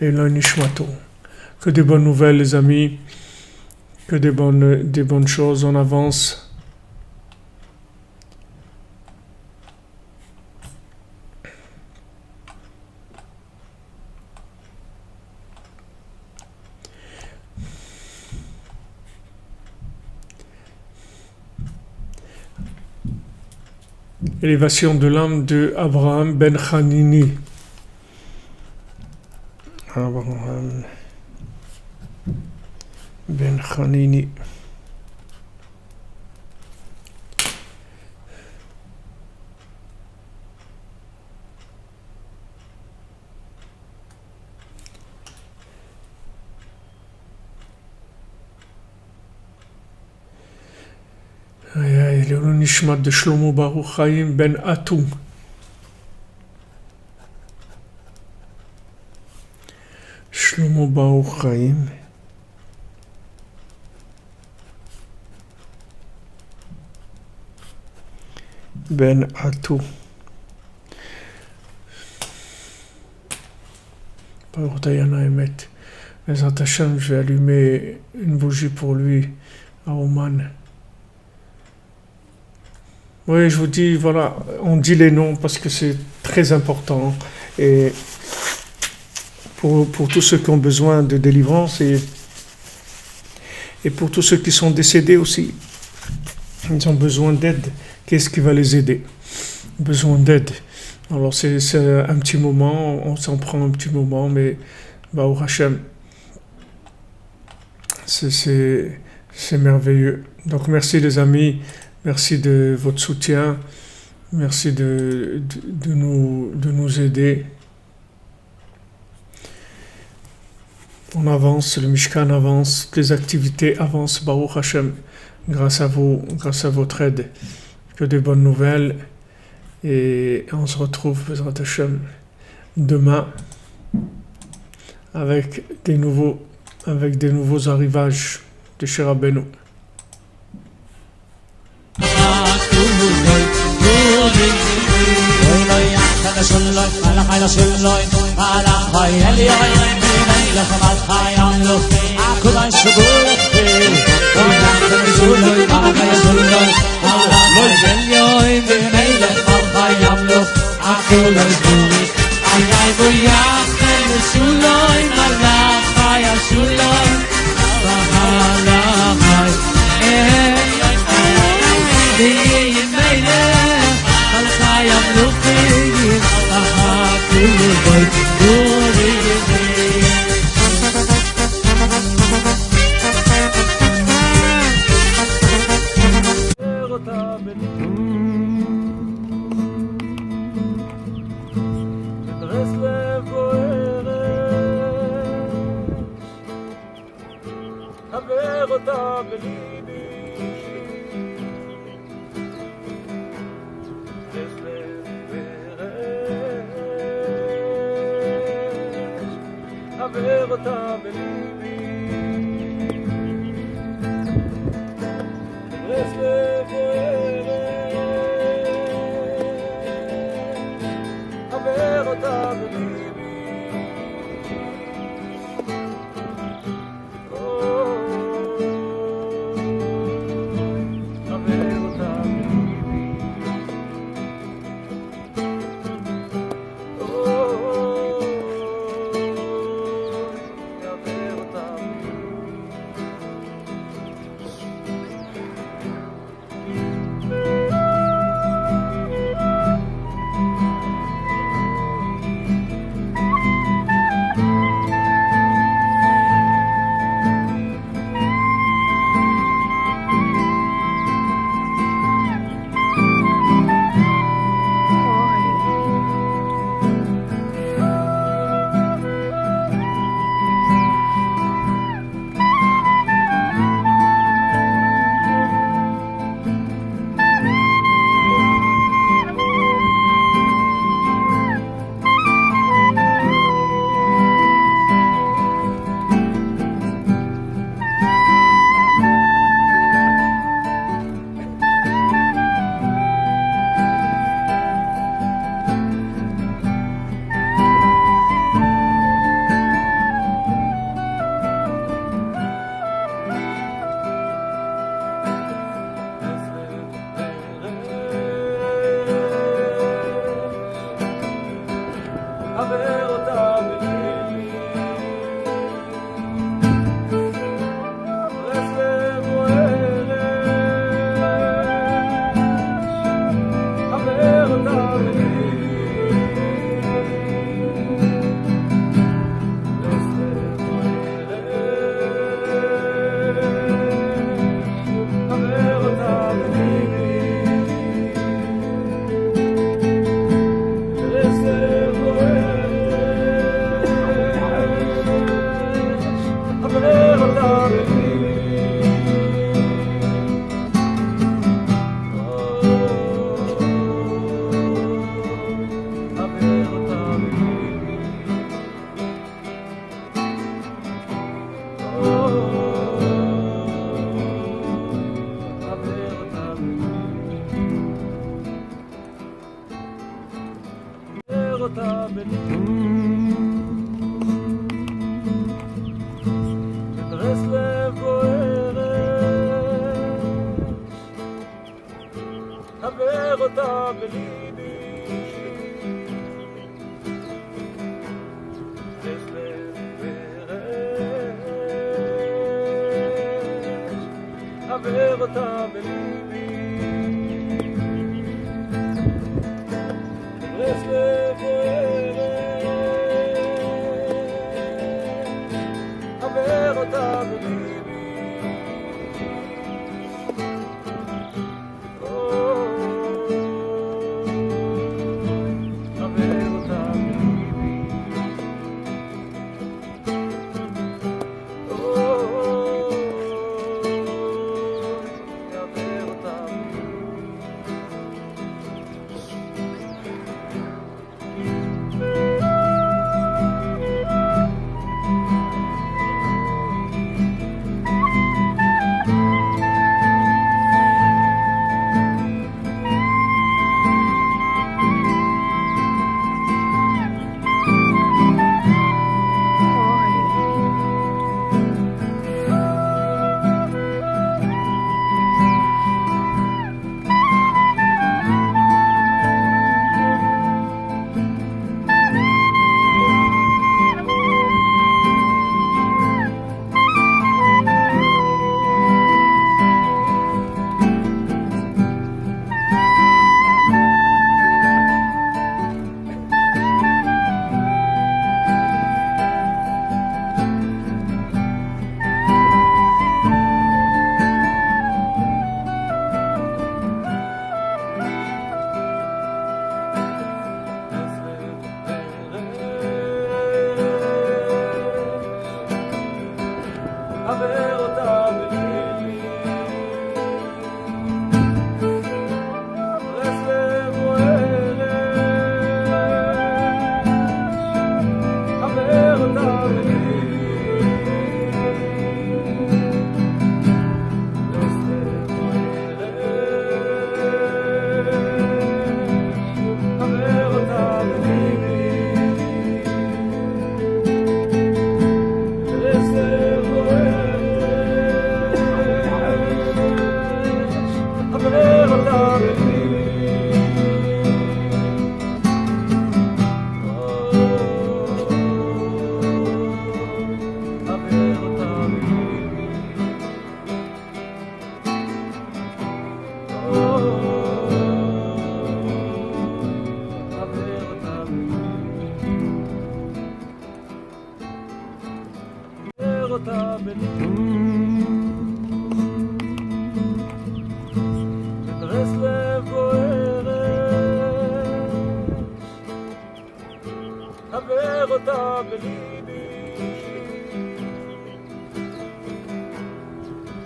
et l'Anishmato. Que des bonnes nouvelles, les amis, que des bonnes choses, on avance. Élévation de l'âme de Abraham ben Hanini. Abraham ben Hanini. Le Nishmat de Shlomo Baruch Chaim ben Atou. Shlomo Baruch Chaim ben Atou. Baruch Dayana Emet. Bezrat Hashem, je vais allumer une bougie pour lui à Oman. Oui, je vous dis, voilà, on dit les noms parce que c'est très important. Et pour tous ceux qui ont besoin de délivrance et pour tous ceux qui sont décédés aussi, ils ont besoin d'aide. Qu'est-ce qui va les aider? Besoin d'aide. Alors c'est un petit moment, on s'en prend un petit moment, mais Baruch Hashem, c'est merveilleux. Donc merci les amis. Merci de votre soutien, merci de nous aider. On avance, le Mishkan avance, les activités avancent, Baruch Hashem, grâce à vous, grâce à votre aide. Que des bonnes nouvelles et on se retrouve, Bezrat Hashem, demain avec des nouveaux arrivages de Chez Rabbeinu. בליבי ברסלב וארץ עבר אותה בליבי ברסלב וארץ עבר אותה בליבי אותה ברסלב בוערת עבר אותה בליבי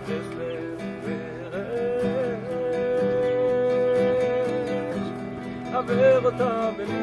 ברסלב בוערת עבר אותה בליבי